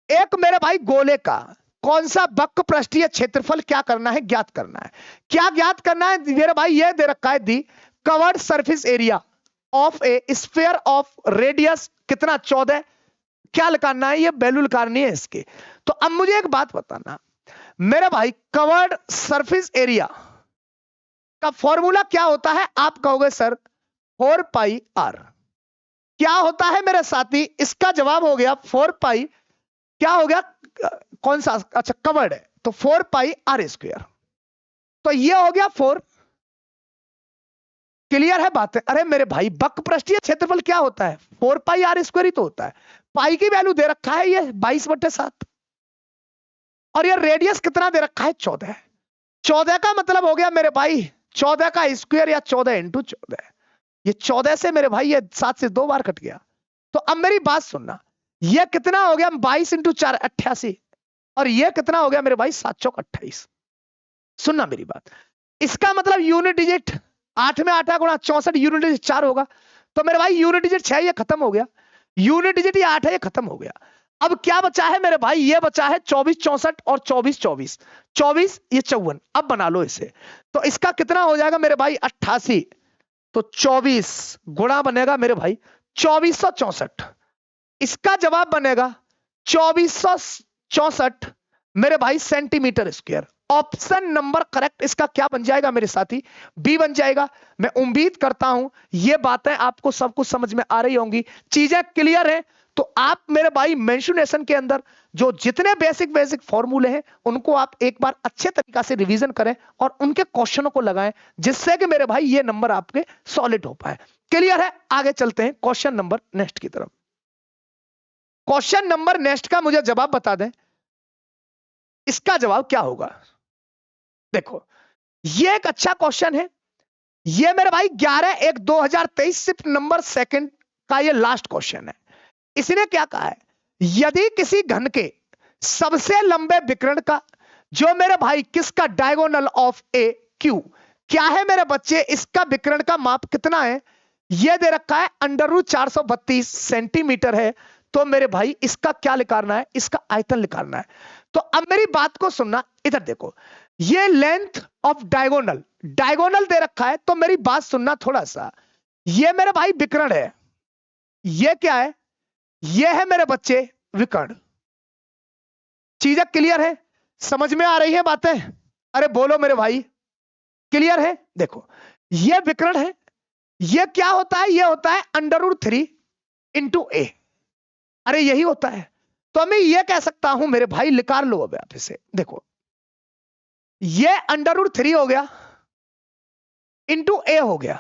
एक मेरे भाई गोले का कौन सा वक्र पृष्ठीय क्षेत्रफल क्या करना है, ज्ञात करना है। क्या ज्ञात करना है मेरे भाई, ये दे रखा है the covered surface area of a sphere of radius कितना 14, क्या निकालना है, ये वैल्यू निकालनी है इसके। तो अब मुझे एक बात बताना मेरे भाई, कवर्ड सरफेस एरिया का फॉर्मूला क्या होता है, आप कहोगे सर 4 पाई आर। क्या होता है मेरे साथी, इसका जवाब हो गया 4 पाई, क्या हो गया, कौन सा, अच्छा कवर्ड है तो 4 पाई आर स्क्वायर, तो ये हो गया 4। क्लियर है बात है। अरे मेरे भाई वक्र पृष्ठीय क्षेत्रफल क्या होता है, 4 पाई आर स्क्वायर ही तो होता है। पाई की वैल्यू दे रखा है ये 22/7 और ये रेडियस कितना दे रखा है 14। 14 का मतलब हो गया मेरे भाई 14 का स्क्वायर या 14 इंटू 14। ये 14 से मेरे भाई ये 7 से 2 बार कट गया। तो अब मेरी बात सुनना, ये कितना हो गया 22 इंटू 4 88 और ये कितना हो गया मेरे भाई 7 चौक 28। सुनना मेरी बात, इसका मतलब यूनिट डिजिट 8 में 8 गुणा 64, यूनिट डिजिट 4 होगा। तो मेरे भाई यूनिट डिजिट 6 ये खत्म हो गया, यूनिट डिजिट ये 8 है ये खत्म हो गया। अब क्या बचा है मेरे भाई, ये बचा है 24 64 और 24 24 24 ये 54। अब बना लो इसे, तो इसका कितना हो जाएगा मेरे भाई 88, तो 24 गुणा बनेगा मेरे भाई 2464। इसका जवाब बनेगा 2464 मेरे भाई centimetre square. Option number correct इसका क्या बन जाएगा मेरे साथी, बी बन जाएगा। मैं उम्मीद करता हूं ये बातें आपको सब कुछ समझ में आ रही होंगी, चीजें क्लियर है। तो आप मेरे भाई मेंशुनेशन के अंदर जो जितने बेसिक फॉर्मूले हैं उनको आप एक बार अच्छे तरीका से रिवीजन करें और उनके क्वेश्चनों को लगाएं, जिससे कि मेरे भाई ये नंबर आपके सॉलिड हो पाए। क्लियर है, आगे चलते हैं क्वेश्चन नंबर नेक्स्ट की तरफ। क्वेश्चन नंबर नेक्स्ट का मुझे जवाब बता दें, इसका जवाब क्या होगा। देखो ये एक अच्छा क्वेश्चन है, ये मेरे भाई 11/1/2023 सिर्फ नंबर सेकंड का ये लास्ट क्वेश्चन है। इसने क्या कहा है, यदि किसी घन के सबसे लंबे विकर्ण का जो मेरे भाई किसका डायगोनल ऑफ ए क्यू क्या है मेरे बच्चे, इसका विकर्ण का माप कितना है, यह दे रखा है √432 सेंटीमीटर है। तो मेरे भाई इसका क्या निकालना है, इसका आयतन निकालना है। तो अब मेरी बात को सुनना, इधर देखो ये लेंथ ऑफ डायगोनल, डायगोनल दे रखा है। तो मेरी बात सुनना थोड़ा सा, ये मेरे भाई विकर्ण है, ये क्या है, ये है मेरे बच्चे विकर्ण। चीजें क्लियर है, समझ में आ रही है बातें, अरे बोलो मेरे भाई क्लियर है। देखो ये विकर्ण है, ये क्या होता है, ये होता है √3 इंटू ए, अरे यही होता है। तो मैं ये कह सकता हूं मेरे भाई, निकाल लो अब आप इसे, देखो ये √3 हो गया इंटू ए हो गया,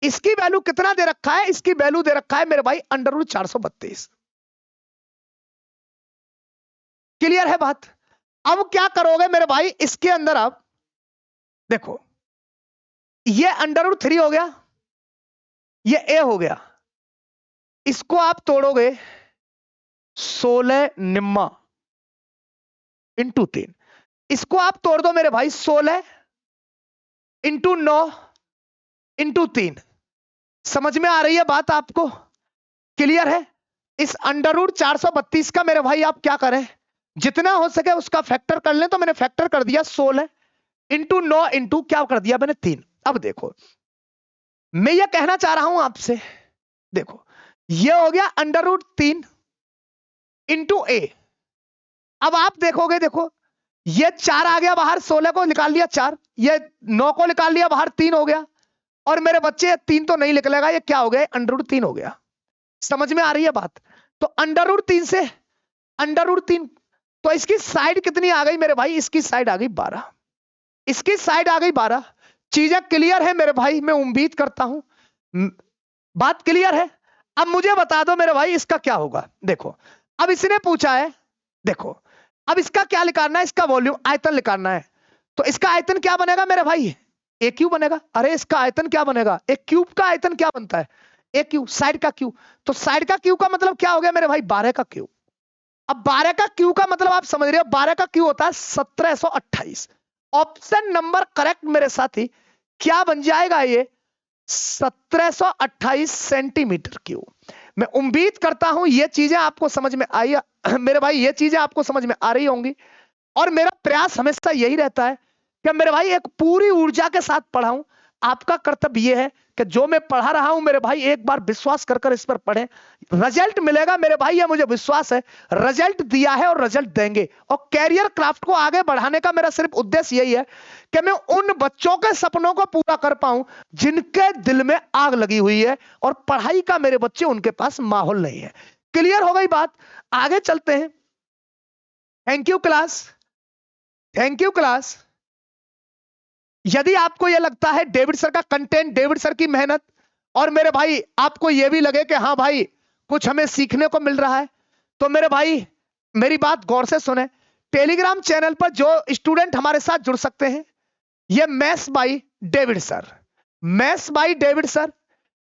इसकी वैल्यू कितना दे रखा है, इसकी वैल्यू दे रखा है मेरे भाई √432। क्लियर है बात। अब क्या करोगे मेरे भाई, इसके अंदर आप देखो ये √3 हो गया, ये ए हो गया, इसको आप तोड़ोगे 16 निम्मा इंटू 3, इसको आप तोड़ दो मेरे भाई 16 इंटू 9 इंटू 3। समझ में आ रही है बात आपको, क्लियर है। इस √432 का मेरे भाई आप क्या करें, जितना हो सके उसका फैक्टर कर लें। तो मैंने फैक्टर कर दिया 16 इंटू 9 इंटू क्या कर दिया मैंने 3। अब देखो मैं ये कहना चाह रहा हूं आपसे, देखो ये हो गया √3 इंटू ए। अब आप देखोगे, देखो ये 4 आ गया बाहर, 16 को निकाल लिया 4, ये 9 को निकाल लिया बाहर 3 हो गया, और मेरे बच्चे 3 तो नहीं निकलेगा, ये क्या हो गया √3 हो गया। समझ में आ रही है बात। तो √3 से √3, तो इसकी साइड कितनी आ गई मेरे भाई, इसकी साइड आ गई 12, इसकी साइड आ गई 12। चीजें क्लियर है मेरे भाई, मैं उम्मीद करता हूं बात क्लियर है। अब मुझे बता दो मेरे भाई इसका क्या होगा। देखो अब इसने पूछा है, देखो अब इसका क्या निकालना है, इसका वॉल्यूम आयतन निकालना है। तो इसका आयतन क्या बनेगा मेरे भाई, ए क्यूब बनेगा। अरे इसका आयतन क्या बनेगा, एक क्यूब का आयतन क्या बनता है, ए क्यूब, साइड का क्यूब। तो साइड का क्यूब का मतलब क्या हो गया मेरे भाई 12 का क्यूब। अब 12 का क्यू का मतलब आप समझ रहे हो, 12 का क्यू होता है 1728। ऑप्शन नंबर करेक्ट मेरे साथी, क्या बन जाएगा ये 1728 सेंटीमीटर क्यूब। मैं उम्मीद करता हूं ये चीजें आपको समझ में आई मेरे भाई, ये चीजें आपको समझ में आ रही होंगी। और मेरा प्रयास हमेशा यही रहता है कि मेरे भाई एक पूरी ऊर्जा के साथ पढ़ाऊं। आपका कर्तव्य यह है कि जो मैं पढ़ा रहा हूं मेरे भाई, एक बार विश्वास कर कर इस पर पढ़ें, रिजल्ट मिलेगा मेरे भाई, ये मुझे विश्वास है। रिजल्ट दिया है और रिजल्ट देंगे। और कैरियर क्राफ्ट को आगे बढ़ाने का मेरा सिर्फ उद्देश्य यही है कि मैं उन बच्चों के सपनों को पूरा कर पाऊं जिनके दिल में आग लगी हुई है और पढ़ाई का मेरे बच्चे उनके पास माहौल नहीं है। क्लियर हो गई बात? आगे चलते हैं। Thank you class, thank you class. यदि आपको यह लगता है डेविड सर का कंटेंट, डेविड सर की मेहनत, और मेरे भाई आपको यह भी लगे कि हाँ भाई कुछ हमें सीखने को मिल रहा है, तो मेरे भाई मेरी बात गौर से सुने। टेलीग्राम चैनल पर जो स्टूडेंट हमारे साथ जुड़ सकते हैं, ये maths by David sir, maths by David sir,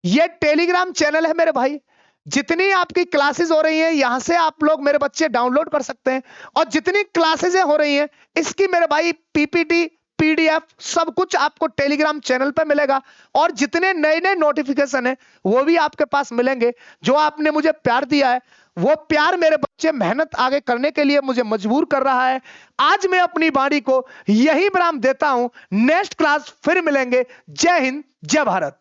ये टेलीग्राम चैनल है मेरे भाई। जितनी आपकी क्लासेस हो रही हैं यहां से आप लोग मेरे बच्चे डाउनलोड कर सकते हैं, और जितनी क्लासेस हो रही हैं इसकी मेरे भाई पीपीटी, पीडीएफ सब कुछ आपको टेलीग्राम चैनल पे मिलेगा। और जितने नए नए नोटिफिकेशन है वो भी आपके पास मिलेंगे। जो आपने मुझे प्यार दिया है वो प्यार मेरे बच्चे मेहनत आगे करने के लिए मुझे मजबूर कर रहा है। आज मैं अपनी वाणी को यही विराम देता हूं। नेक्स्ट क्लास फिर मिलेंगे। जय हिंद, जय भारत।